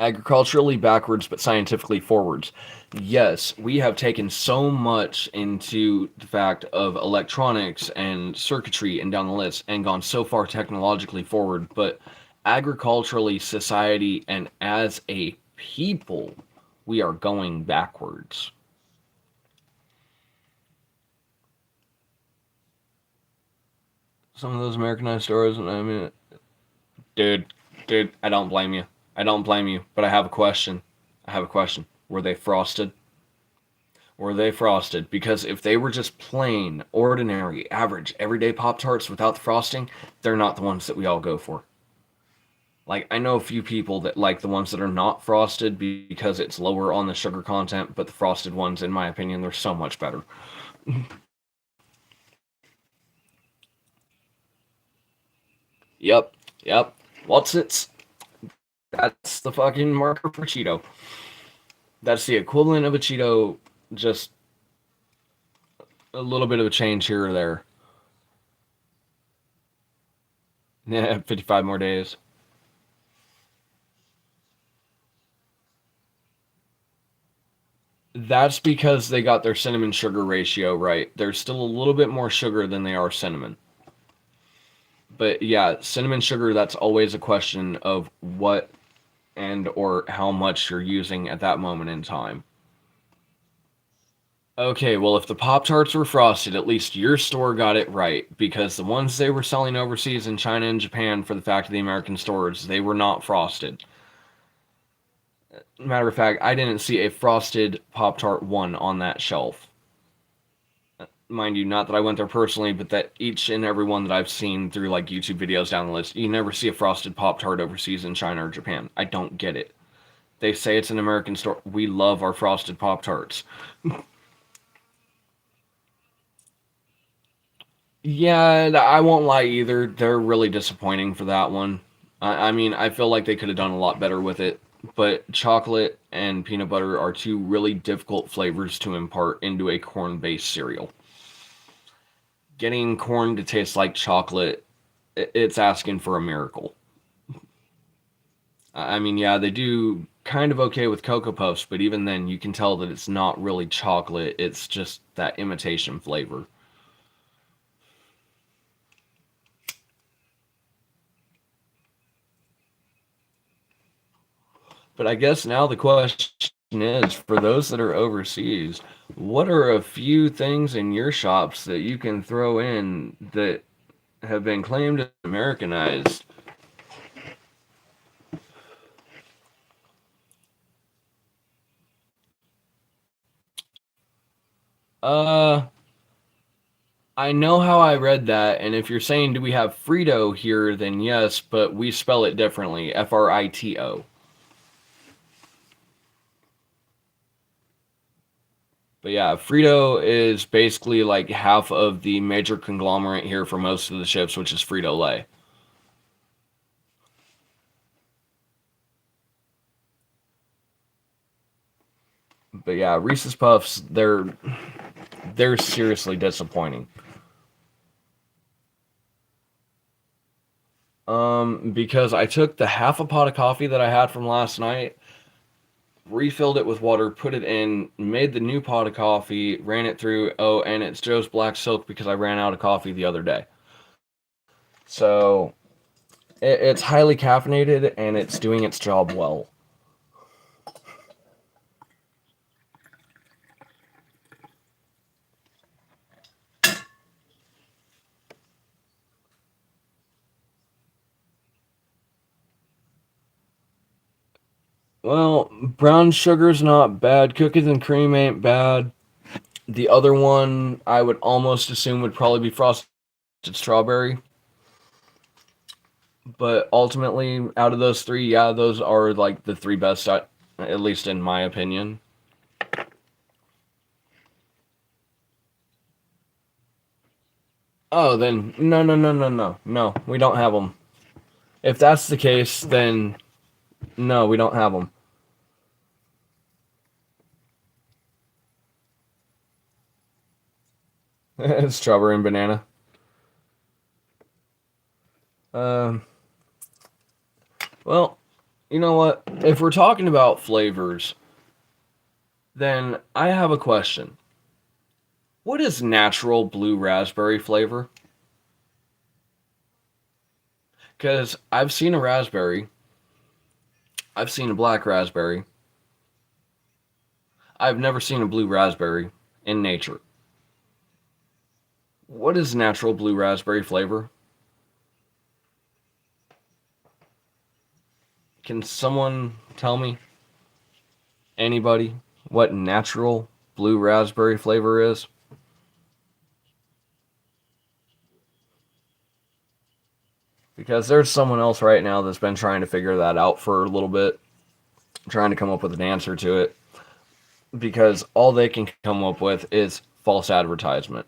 Agriculturally backwards, but scientifically forwards. Yes, we have taken so much into the fact of electronics and circuitry and down the list and gone so far technologically forward, but agriculturally, society, and as a people, we are going backwards. Some of those Americanized stores, I mean, dude, I don't blame you. I don't blame you, but I have a question. I have a question. Were they frosted? Were they frosted? Because if they were just plain, ordinary, average, everyday Pop Tarts without the frosting, they're not the ones that we all go for. Like, I know a few people that like the ones that are not frosted because it's lower on the sugar content, but the frosted ones, in my opinion, they're so much better. Yep, yep. What's it's That's the fucking marker for Cheeto. That's the equivalent of a Cheeto, just a little bit of a change here or there. Yeah, 55 more days. That's because they got their cinnamon sugar ratio right. There's still a little bit more sugar than they are cinnamon. But yeah, cinnamon sugar, that's always a question of what and or how much you're using at that moment in time. Okay, well, if the Pop Tarts were frosted, at least your store got it right, because the ones they were selling overseas in China and Japan for the fact of the American stores, they were not frosted. Matter of fact, I didn't see a frosted Pop Tart one on that shelf. Mind you, not that I went there personally, but that each and every one that I've seen through like YouTube videos down the list, you never see a frosted Pop Tart overseas in China or Japan. I don't get it. They say it's an American store. We love our frosted Pop Tarts. Yeah, I won't lie either. They're really disappointing for that one. I mean, I feel like they could have done a lot better with it. But chocolate and peanut butter are two really difficult flavors to impart into a corn based cereal. Getting corn to taste like chocolate, it's asking for a miracle. I mean, yeah, they do kind of okay with Cocoa Puffs, but even then, you can tell that it's not really chocolate. It's just that imitation flavor. But I guess now the question is for those that are overseas, what are a few things in your shops that you can throw in that have been claimed as Americanized? Uh, I know how I read that, and if you're saying do we have Frito here, then yes, but we spell it differently, Frito. But yeah, Frito is basically like half of the major conglomerate here for most of the ships, which is Frito Lay. But yeah, Reese's Puffs, they're seriously disappointing. Because I took the half a pot of coffee that I had from last night, refilled it with water, put it in, made the new pot of coffee, ran it through. Oh, and it's Joe's Black Silk because I ran out of coffee the other day. So it's highly caffeinated and it's doing its job well. Well, brown sugar's not bad. Cookies and cream ain't bad. The other one I would almost assume would probably be frosted strawberry. But ultimately, out of those three, yeah, those are like the three best, at least in my opinion. Oh, then no, no, no, no, no, no. We don't have them. If that's the case, then no, we don't have them. Strawberry and banana. Um, well, you know what? If we're talking about flavors, then I have a question. What is natural blue raspberry flavor? Because I've seen a raspberry, I've seen a black raspberry, I've never seen a blue raspberry in nature. What is natural blue raspberry flavor? Can someone tell me, anybody, what natural blue raspberry flavor is? Because there's someone else right now that's been trying to figure that out for a little bit, trying to come up with an answer to it. Because all they can come up with is false advertisement.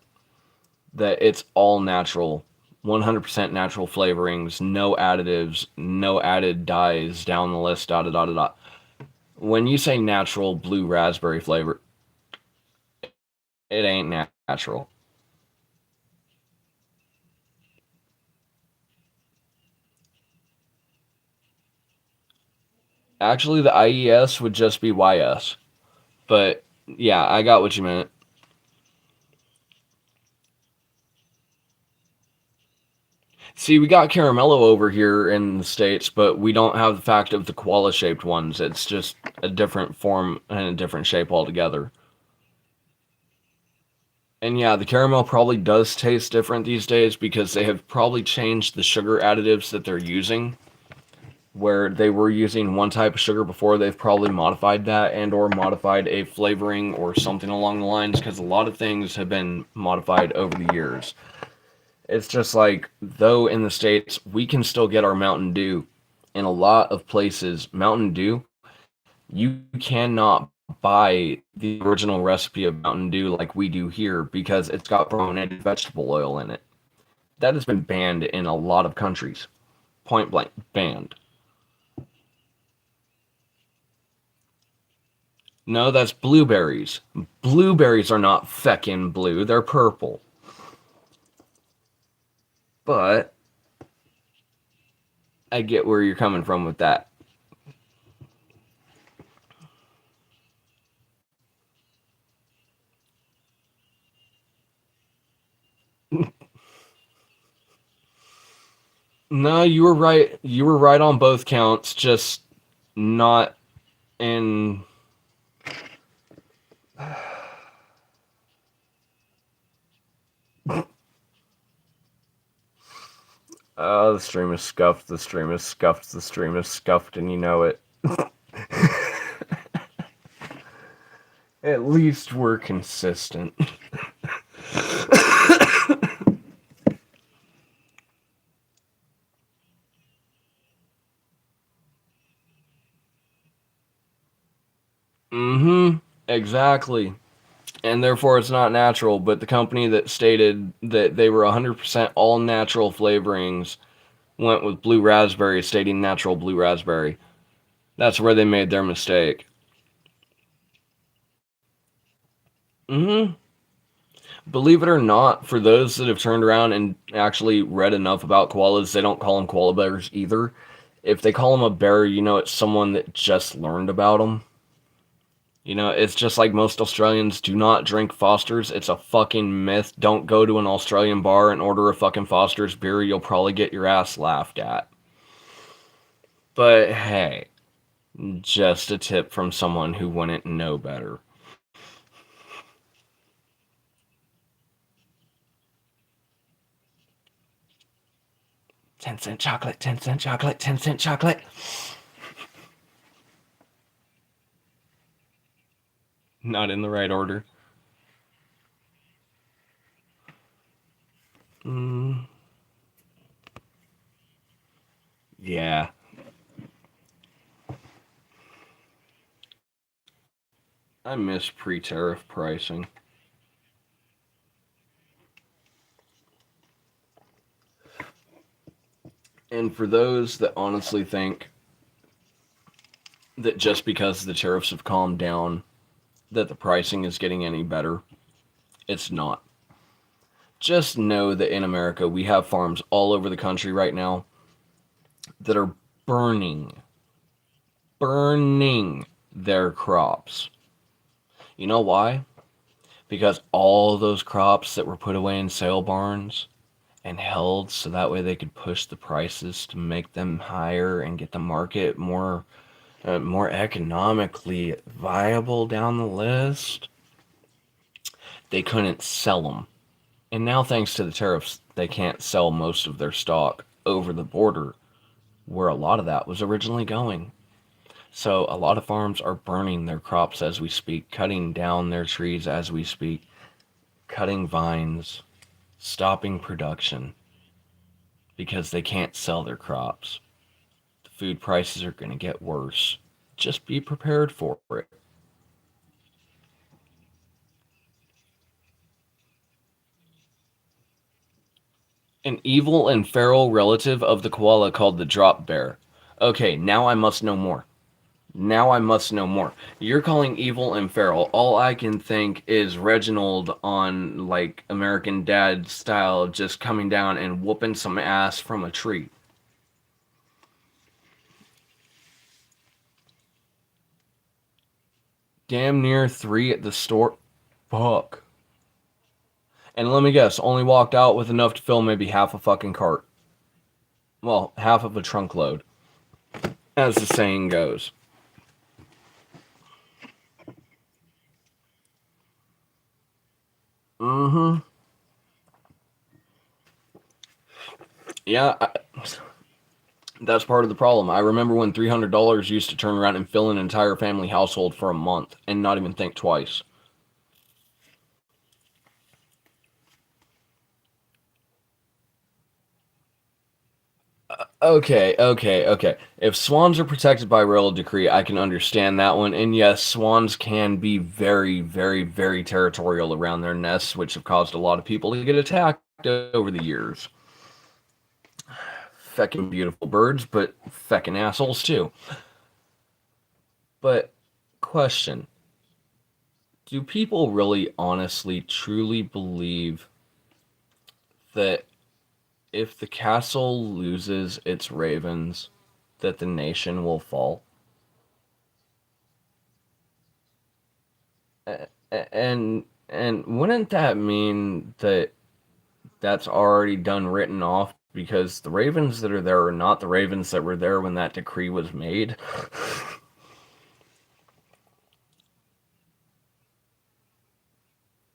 That it's all natural, 100% natural flavorings, no additives, no added dyes down the list, da da da da da. When you say natural blue raspberry flavor, it ain't natural. Actually, the IES would just be YS. But yeah, I got what you meant. See, we got Caramello over here in the States, but we don't have the fact of the koala shaped ones. It's just a different form and a different shape altogether. And yeah, the caramel probably does taste different these days because they have probably changed the sugar additives that they're using. Where they were using one type of sugar before, they've probably modified that and or modified a flavoring or something along the lines because a lot of things have been modified over the years. It's just like, though in the States, we can still get our Mountain Dew. In a lot of places, Mountain Dew, you cannot buy the original recipe of Mountain Dew like we do here because it's got brominated vegetable oil in it. That has been banned in a lot of countries. Point blank, banned. No, that's blueberries. Blueberries are not feckin' blue, they're purple. But I get where you're coming from with that. No, you were right. You were right on both counts, just not in. The stream is scuffed, the stream is scuffed, the stream is scuffed, and you know it. At least we're consistent. Mm hmm. Exactly. And therefore it's not natural, but the company that stated that they were 100% all natural flavorings went with blue raspberry, stating natural blue raspberry. That's where they made their mistake. Hmm. Believe it or not, for those that have turned around and actually read enough about koalas, they don't call them koala bears either. If they call them a bear, you know it's someone that just learned about them. You know, it's just like most Australians do not drink Foster's. It's a fucking myth. Don't go to an Australian bar and order a fucking Foster's beer. You'll probably get your ass laughed at. But hey, just a tip from someone who wouldn't know better. 10-cent chocolate, 10-cent chocolate, 10-cent chocolate. Not in the right order. Mm, yeah. I miss pre-tariff pricing. And for those that honestly think that just because the tariffs have calmed down, that the pricing is getting any better, it's not. Just know that in America, we have farms all over the country right now that are burning their crops. You know why? Because all those crops that were put away in sale barns and held so that way they could push the prices to make them higher and get the market more economically viable down the list, they couldn't sell them. And now, thanks to the tariffs, they can't sell most of their stock over the border where a lot of that was originally going. So a lot of farms are burning their crops as we speak, cutting down their trees as we speak, cutting vines, stopping production because they can't sell their crops. The food prices are going to get worse. Just be prepared for it. An evil and feral relative of the koala called the drop bear. Okay, now I must know more. Now I must know more. You're calling evil and feral. All I can think is Reginald on like American Dad style, just coming down and whooping some ass from a tree. Damn near 3 at the store. Fuck. And let me guess, only walked out with enough to fill maybe half a fucking cart. Well, half of a trunk load, as the saying goes. Mm-hmm. Yeah, that's part of the problem. I remember when $300 used to turn around and fill an entire family household for a month and not even think twice. Okay. If swans are protected by royal decree, I can understand that one. And yes, swans can be very territorial around their nests, which have caused a lot of people to get attacked over the years. Feckin' beautiful birds, but feckin' assholes too. But, question. Do people really honestly, truly believe that if the castle loses its ravens, that the nation will fall? And wouldn't that mean that that's already done written off because the ravens that are there are not the ravens that were there when that decree was made?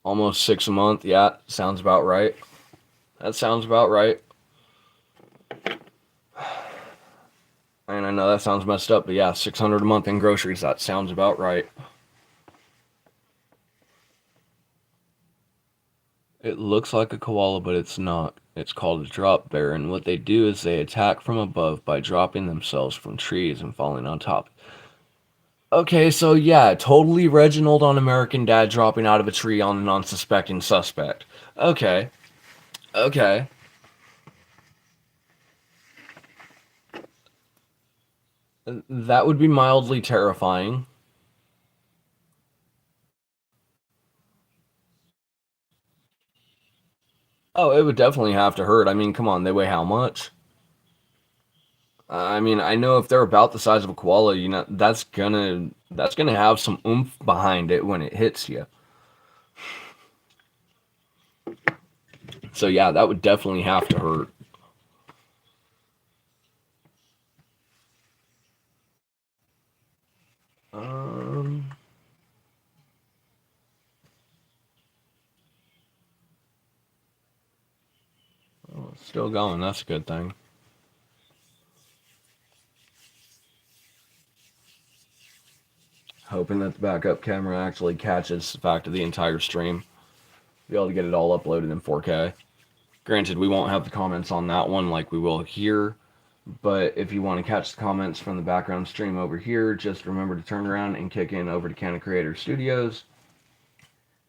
Almost 6 a month. Yeah, sounds about right. That sounds about right. And I know that sounds messed up, but yeah, 600 a month in groceries. That sounds about right. It looks like a koala, but it's not. It's called a drop bear, and what they do is they attack from above by dropping themselves from trees and falling on top. Okay, so yeah, totally Reginald on American Dad dropping out of a tree on an unsuspecting suspect. Okay, okay. That would be mildly terrifying. Oh, it would definitely have to hurt. I mean, come on, they weigh how much? I mean, I know if they're about the size of a koala, that's gonna have some oomph behind it when it hits you. So yeah, that would definitely have to hurt. Um, well, it's still going. That's a good thing. hoping that the backup camera actually catches the fact of the entire stream. Be able to get it all uploaded in 4K. Granted, we won't have the comments on that one like we will here, but if you want to catch the comments from the background stream over here, just remember to turn around and kick in over to Canna Creator Studios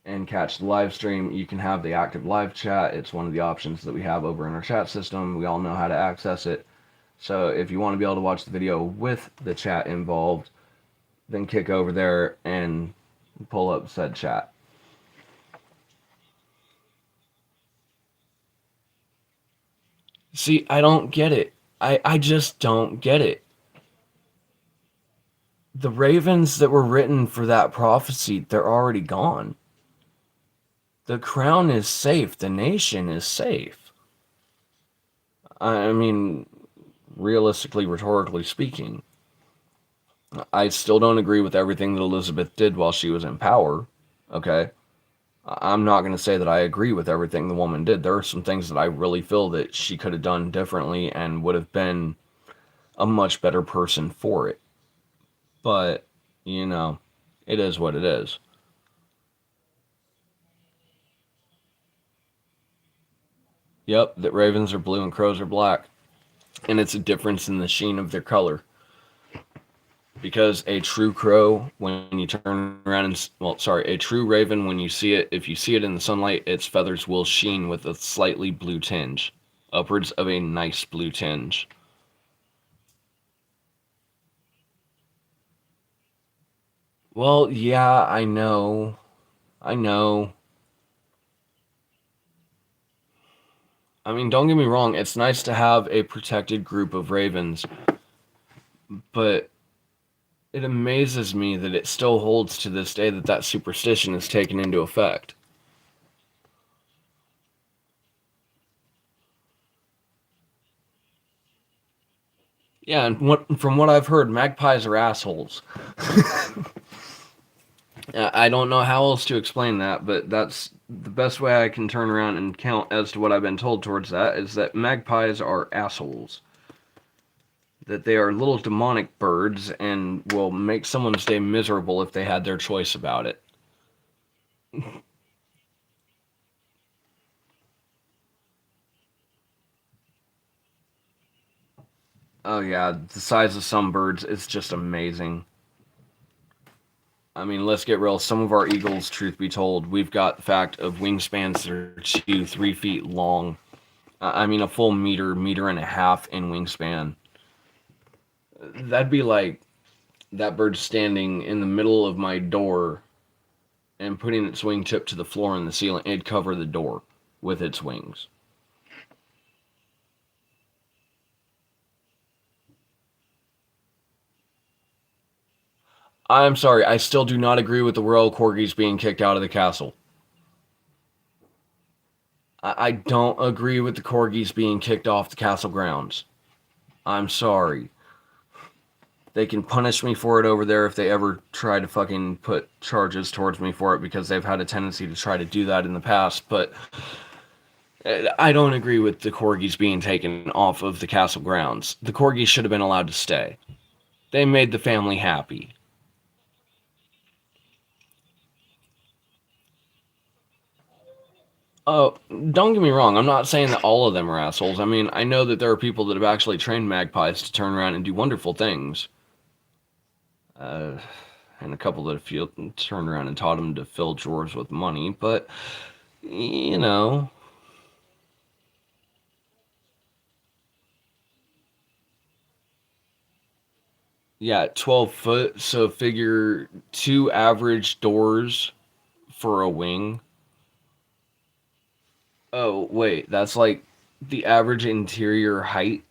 and catch the live stream. You can have the active live chat. It's one of the options that we have over in our chat system. We all know how to access it. So if you want to be able to watch the video with the chat involved, then kick over there and pull up said chat. See, I don't get it. I just don't get it. The ravens that were written for that prophecy, they're already gone. The crown is safe. The nation is safe. I mean, realistically, rhetorically speaking, I still don't agree with everything that Elizabeth did while she was in power. Okay? I'm not going to say that I agree with everything the woman did. There are some things that I really feel that she could have done differently and would have been a much better person for it. But, you know, it is what it is. Yep, that ravens are blue and crows are black. And it's a difference in the sheen of their color. Because a true crow, when you turn around and, well, sorry, a true raven, when you see it, if you see it in the sunlight, its feathers will sheen with a slightly blue tinge. Upwards of a nice blue tinge. Well, yeah, I know. I know. I mean, don't get me wrong, it's nice to have a protected group of ravens, but it amazes me that it still holds to this day that that superstition is taken into effect. Yeah, and from what I've heard, magpies are assholes. I don't know how else to explain that, but that's the best way I can turn around and count as to what I've been told towards that is that magpies are assholes. That they are little demonic birds and will make someone's day miserable if they had their choice about it. Oh yeah, the size of some birds is just amazing. I mean, let's get real. Some of our eagles, truth be told, we've got the fact of wingspans that are 2-3 feet long. I mean, a full meter, meter and a half in wingspan. That'd be like that bird standing in the middle of my door and putting its wingtip to the floor in the ceiling. It'd cover the door with its wings. I'm sorry, I still do not agree with the royal corgis being kicked out of the castle. I don't agree with the corgis being kicked off the castle grounds. I'm sorry. They can punish me for it over there if they ever try to fucking put charges towards me for it because they've had a tendency to try to do that in the past, but I don't agree with the corgis being taken off of the castle grounds. The corgis should have been allowed to stay. They made the family happy. Oh, don't get me wrong. I'm not saying that all of them are assholes. I mean, I know that there are people that have actually trained magpies to turn around and do wonderful things. And a couple that have turned around and taught them to fill drawers with money. But, you know, yeah, 12 foot. So figure 2 average doors for a wing. Oh, wait, that's like the average interior height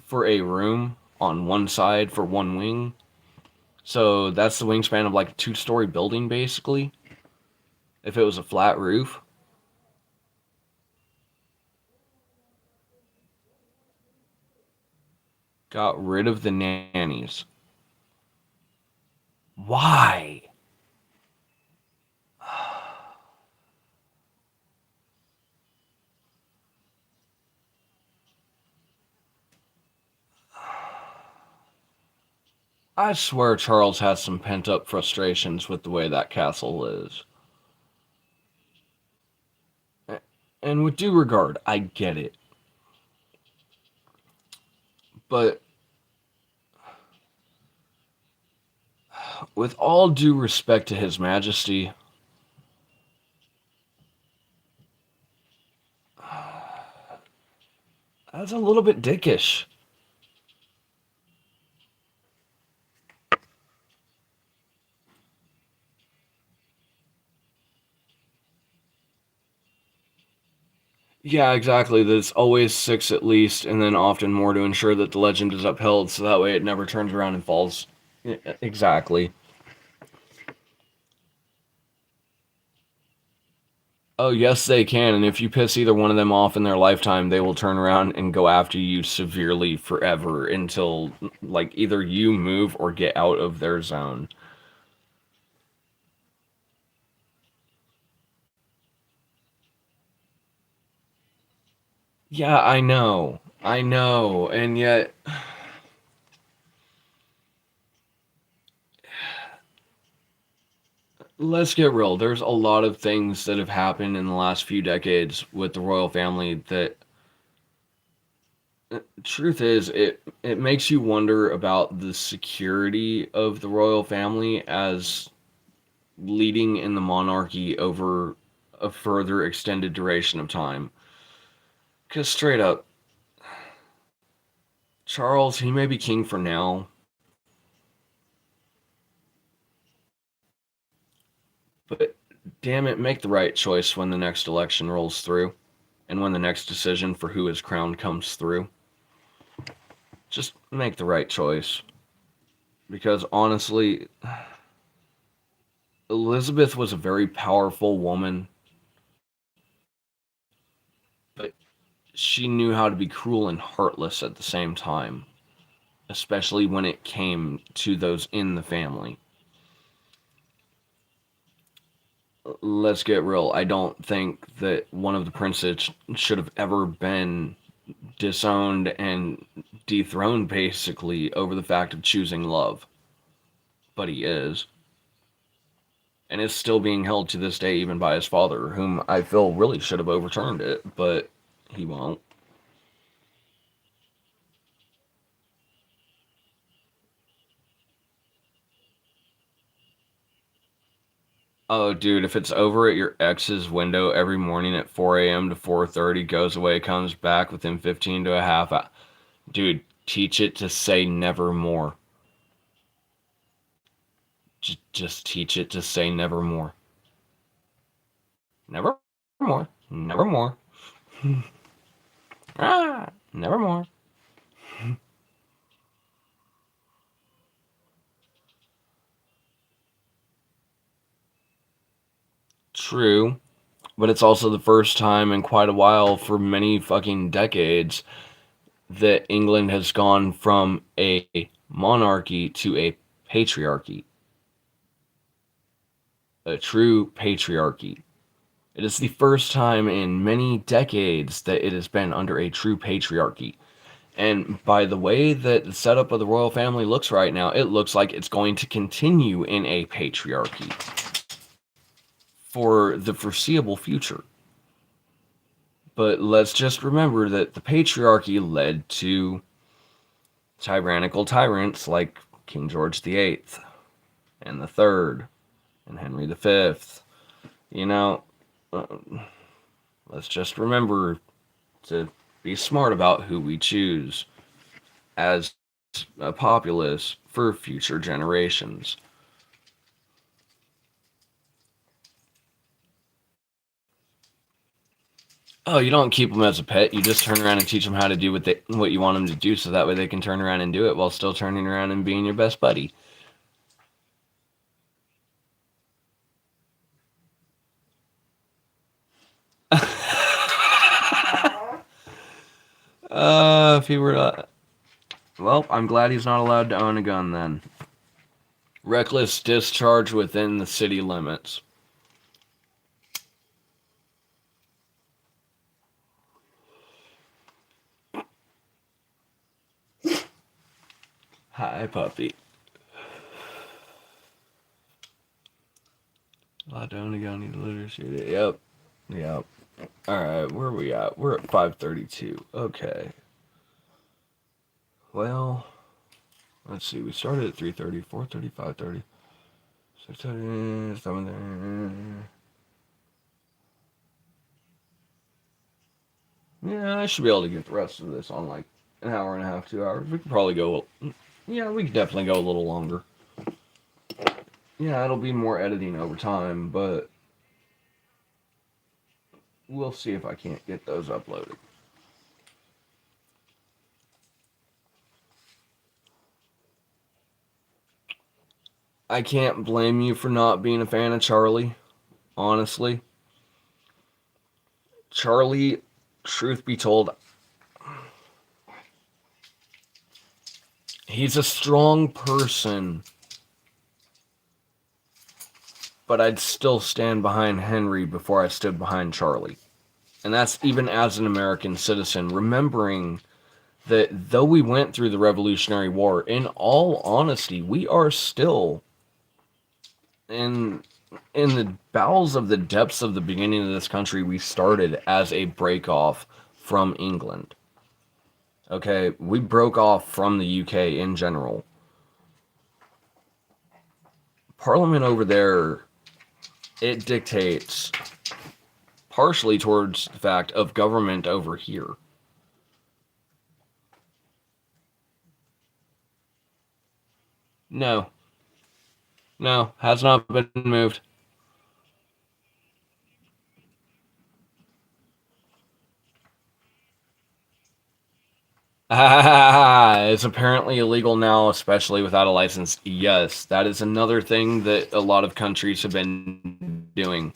for a room on one side for one wing. So that's the wingspan of like a 2-story building, basically. If it was a flat roof. Got rid of the nannies. Why? I swear Charles has some pent up frustrations with the way that castle is. And with due regard, I get it. But with all due respect to His Majesty, that's a little bit dickish. Yeah, exactly. There's always six at least, and then often more to ensure that the legend is upheld, so that way it never turns around and falls. Exactly. Oh, yes, they can, and if you piss either one of them off in their lifetime, they will turn around and go after you severely forever until, like, either you move or get out of their zone. Yeah, I know. I know, and yet let's get real. There's a lot of things that have happened in the last few decades with the royal family that truth is it makes you wonder about the security of the royal family as leading in the monarchy over a further extended duration of time. Cuz straight up, Charles, he may be king for now, but damn it, make the right choice when the next election rolls through and when the next decision for who is crowned comes through. Just make the right choice. Because honestly, Elizabeth was a very powerful woman, but she knew how to be cruel and heartless at the same time, especially when it came to those in the family. Let's get real. I don't think that one of the princes should have ever been disowned and dethroned basically over the fact of choosing love. But he is. And is still being held to this day even by his father, whom I feel really should have overturned it, but he won't. Oh, dude, if it's over at your ex's window every morning at 4 a.m. to 4:30, goes away, comes back within 15 to a half hour. Dude, teach it to say nevermore. Just teach it to say nevermore. Nevermore. Nevermore. Nevermore. True, but it's also the first time in quite a while for many fucking decades that England has gone from a monarchy to a patriarchy. A true patriarchy. It is the first time in many decades that it has been under a true patriarchy. And by the way that the setup of the royal family looks right now, it looks like it's going to continue in a patriarchy for the foreseeable future. But let's just remember that the patriarchy led to tyrannical tyrants like King George VIII and the Third and Henry V. You know, uh, let's just remember to be smart about who we choose as a populace for future generations. Oh, you don't keep them as a pet. You just turn around and teach them how to do what you want them to do, so that way they can turn around and do it while still turning around and being your best buddy. If he were to, well, I'm glad he's not allowed to own a gun then. Reckless discharge within the city limits. Hi, puppy. Don't go need to literacy. Yep. Yep. Alright, where are we at? We're at 5:32. Okay. Well, let's see. We started at 3:30, 4:30, 5:30, 6:30, 7:30. Yeah, I should be able to get the rest of this on like an hour and a half, 2 hours. We could probably go. Yeah, we could definitely go a little longer. Yeah, it'll be more editing over time, but we'll see if I can't get those uploaded. I can't blame you for not being a fan of Charlie, honestly. Charlie, truth be told, he's a strong person, but I'd still stand behind Henry before I stood behind Charlie. And that's even as an American citizen, remembering that though we went through the Revolutionary War, in all honesty, we are still in the bowels of the depths of the beginning of this country. We started as a break off from England. Okay, we broke off from the UK in general. Parliament over there, it dictates partially towards the fact of government over here. No. No, has not been moved. It's apparently illegal now, especially without a license. Yes, that is another thing that a lot of countries have been doing.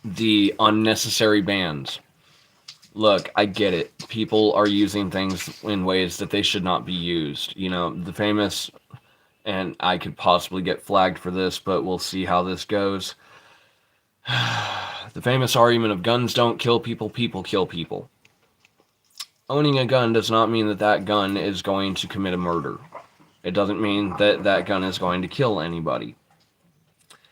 The unnecessary bans. Look, I get it. People are using things in ways that they should not be used. You know, the famous, and I could possibly get flagged for this, but we'll see how this goes. The famous argument of guns don't kill people, people kill people. Owning a gun does not mean that that gun is going to commit a murder. It doesn't mean that that gun is going to kill anybody.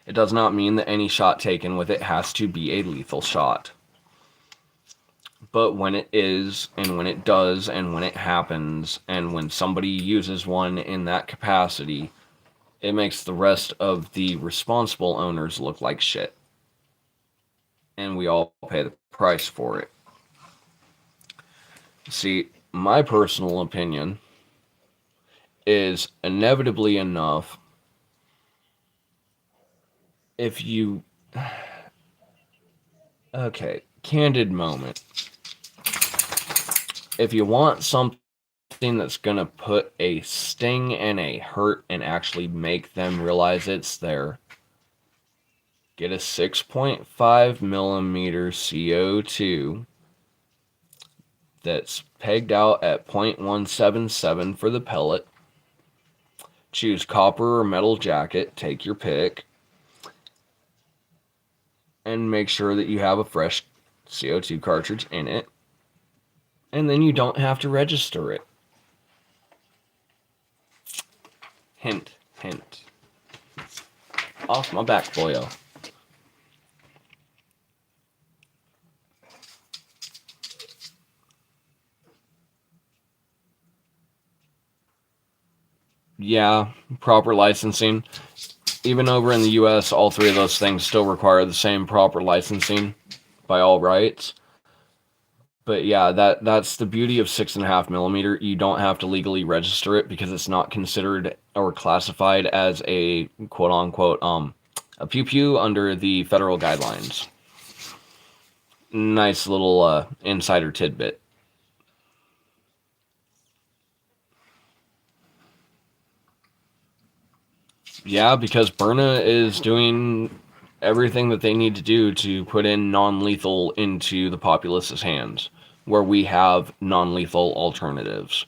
It does not mean that any shot taken with it has to be a lethal shot. But when it is, and when it does, and when it happens, and when somebody uses one in that capacity, it makes the rest of the responsible owners look like shit. And we all pay the price for it. See, my personal opinion is inevitably enough, if you... Okay, candid moment. If you want something that's going to put a sting and a hurt and actually make them realize it's there, get a 6.5 millimeter CO2 that's pegged out at 0.177 for the pellet. Choose copper or metal jacket, take your pick, and make sure that you have a fresh CO2 cartridge in it, and then you don't have to register it. Hint, hint. Off my back, boyo. Yeah, proper licensing. Even over in the US, all three of those things still require the same proper licensing by all rights. But yeah, that's the beauty of 6.5 millimeter. You don't have to legally register it because it's not considered or classified as a quote unquote a pew pew under the federal guidelines. Nice little insider tidbit. Yeah, because Byrna is doing everything that they need to do to put in non-lethal into the populace's hands, where we have non-lethal alternatives.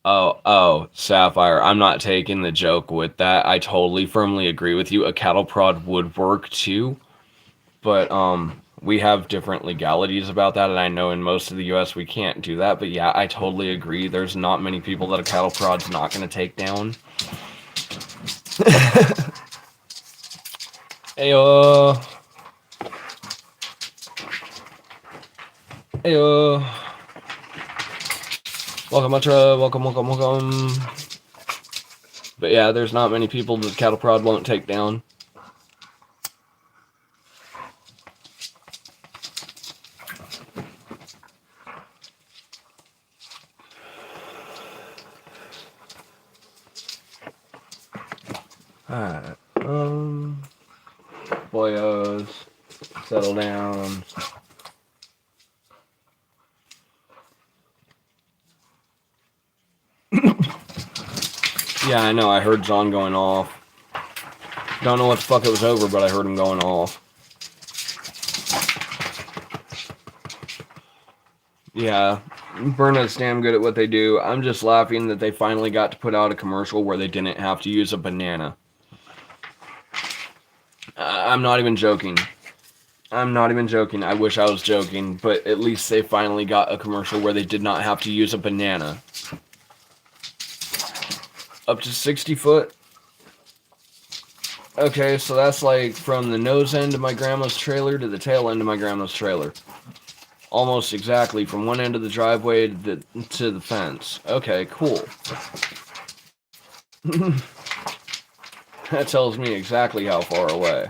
Oh, Sapphire, I'm not taking the joke with that. I totally firmly agree with you. A cattle prod would work too, but we have different legalities about that, and I know in most of the US we can't do that, but yeah, I totally agree. There's not many people that a cattle prod's not going to take down. Ayo. Ayo. Welcome, Ultra. Welcome. But yeah, there's not many people that cattle prod won't take down. Alright, boyos, settle down. Yeah, I know, I heard John going off. Don't know what the fuck it was over, but I heard him going off. Yeah, Burnet's damn good at what they do. I'm just laughing that they finally got to put out a commercial where they didn't have to use a banana. I'm not even joking. I wish I was joking, but at least they finally got a commercial where they did not have to use a banana. Up to 60 foot. Okay, so that's like from the nose end of my grandma's trailer to the tail end of my grandma's trailer. Almost exactly from one end of the driveway to the fence. Okay, cool. That tells me exactly how far away.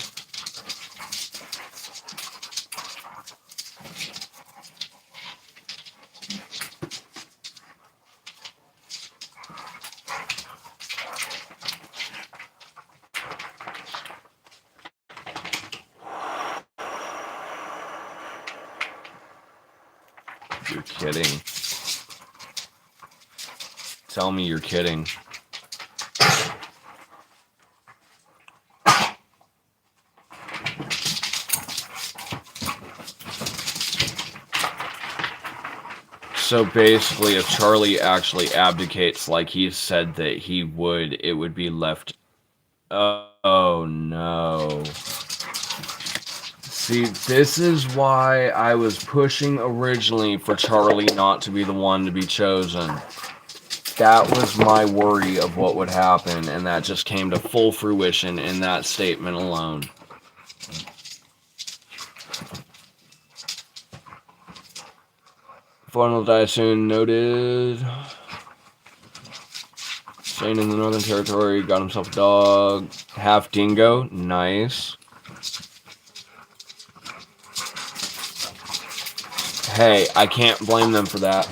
You're kidding. Tell me you're kidding. So basically, if Charlie actually abdicates like he said that he would, it would be left... Oh no. See, this is why I was pushing originally for Charlie not to be the one to be chosen. That was my worry of what would happen, and that just came to full fruition in that statement alone. Fawn will die soon, noted. Staying in the Northern Territory, got himself a dog. Half dingo, nice. Hey, I can't blame them for that.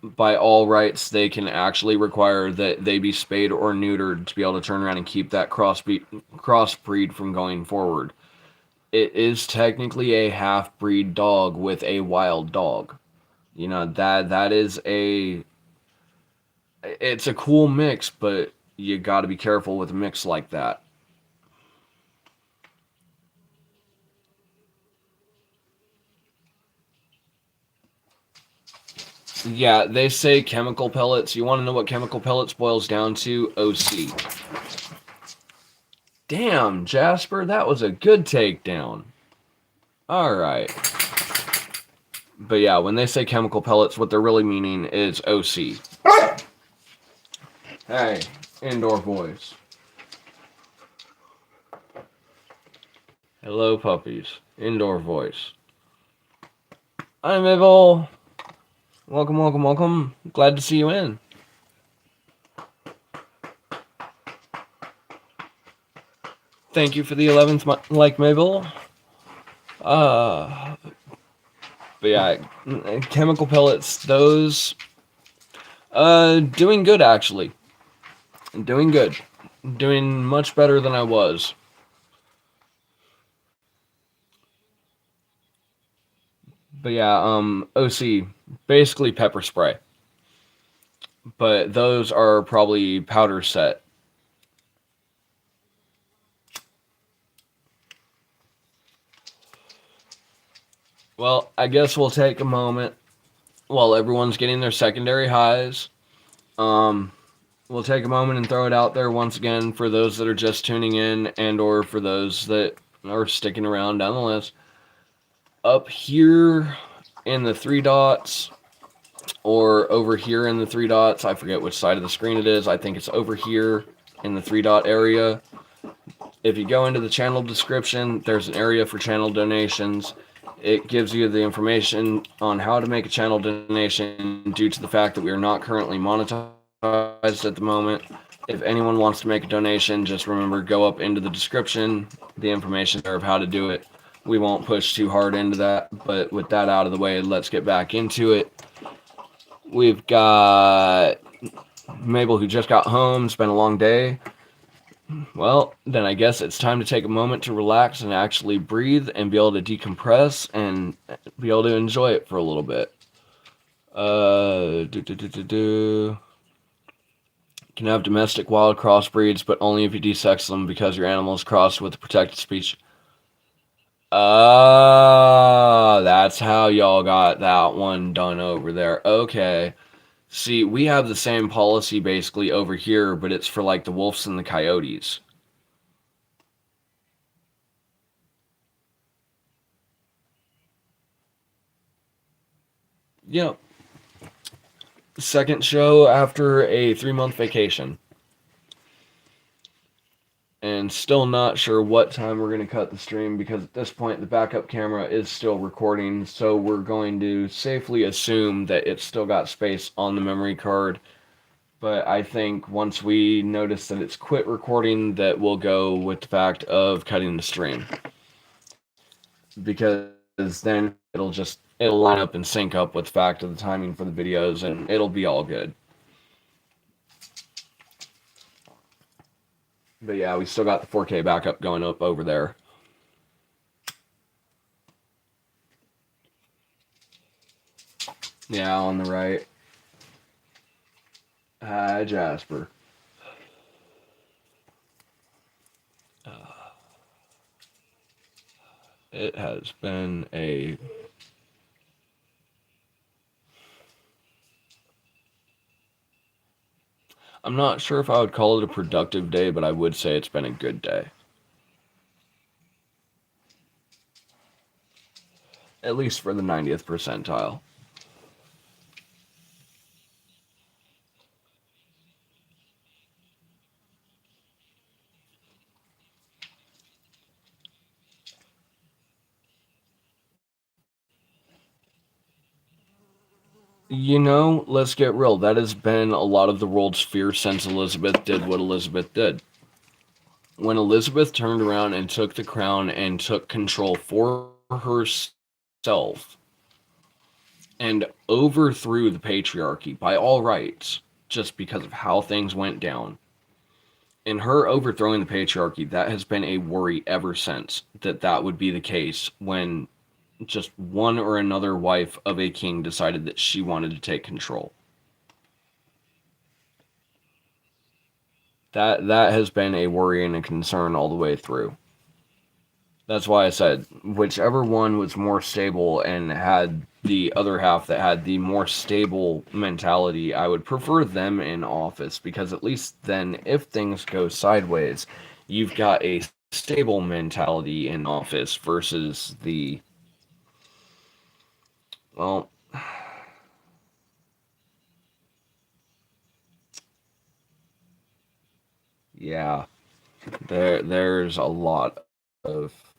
By all rights, they can actually require that they be spayed or neutered to be able to turn around and keep that crossbreed from going forward. It is technically a half-breed dog with a wild dog. You know, that is it's a cool mix, but you got to be careful with a mix like that. Yeah, they say chemical pellets. You want to know what chemical pellets boils down to? OC. Damn, Jasper, that was a good takedown. Alright. But yeah, when they say chemical pellets, what they're really meaning is OC. Hey, indoor boys. Hello, puppies. Indoor voice. I'm Mabel. Welcome. Glad to see you in. Thank you for the 11th like, Mabel. But yeah, chemical pellets, those... doing good, actually. Doing good. Doing much better than I was. But yeah, OC, basically pepper spray. But those are probably powder set. Well, I guess we'll take a moment while everyone's getting their secondary highs. We'll take a moment and throw it out there once again for those that are just tuning in and or for those that are sticking around down the list. Up here in the 3 dots, or over here in the three dots. I forget which side of the screen it is. I think it's over here in the three dot area. If you go into the channel description, there's an area for channel donations. It gives you the information on how to make a channel donation due to the fact that we are not currently monetized at the moment. If anyone wants to make a donation, just remember, go up into the description, the information there of how to do it. We won't push too hard into that, but with that out of the way, let's get back into it. We've got Mabel, who just got home. It's been a long day. Well, then I guess it's time to take a moment to relax and actually breathe and be able to decompress and be able to enjoy it for a little bit. Can have domestic wild crossbreeds, but only if you desex them because your animal is crossed with a protected species. That's how y'all got that one done over there. Okay. See, we have the same policy basically over here, but it's for like the wolves and the coyotes. Yep. Second show after a 3-month vacation. And still not sure what time we're going to cut the stream because at this point the backup camera is still recording, so we're going to safely assume that it's still got space on the memory card. But I think once we notice that it's quit recording, that we'll go with the fact of cutting the stream. Because then it'll line up and sync up with the fact of the timing for the videos, and it'll be all good. But yeah, we still got the 4K backup going up over there. Yeah, on the right. Hi, Jasper. It has been a... I'm not sure if I would call it a productive day, but I would say it's been a good day. At least for the 90th percentile. You know, let's get real. That has been a lot of the world's fear since Elizabeth did what Elizabeth did. When Elizabeth turned around and took the crown and took control for herself and overthrew the patriarchy by all rights, just because of how things went down. In her overthrowing the patriarchy, that has been a worry ever since, that would be the case when just one or another wife of a king decided that she wanted to take control. That has been a worry and a concern all the way through. That's why I said whichever one was more stable and had the other half that had the more stable mentality, I would prefer them in office, because at least then if things go sideways, you've got a stable mentality in office versus the, well, yeah, there's a lot of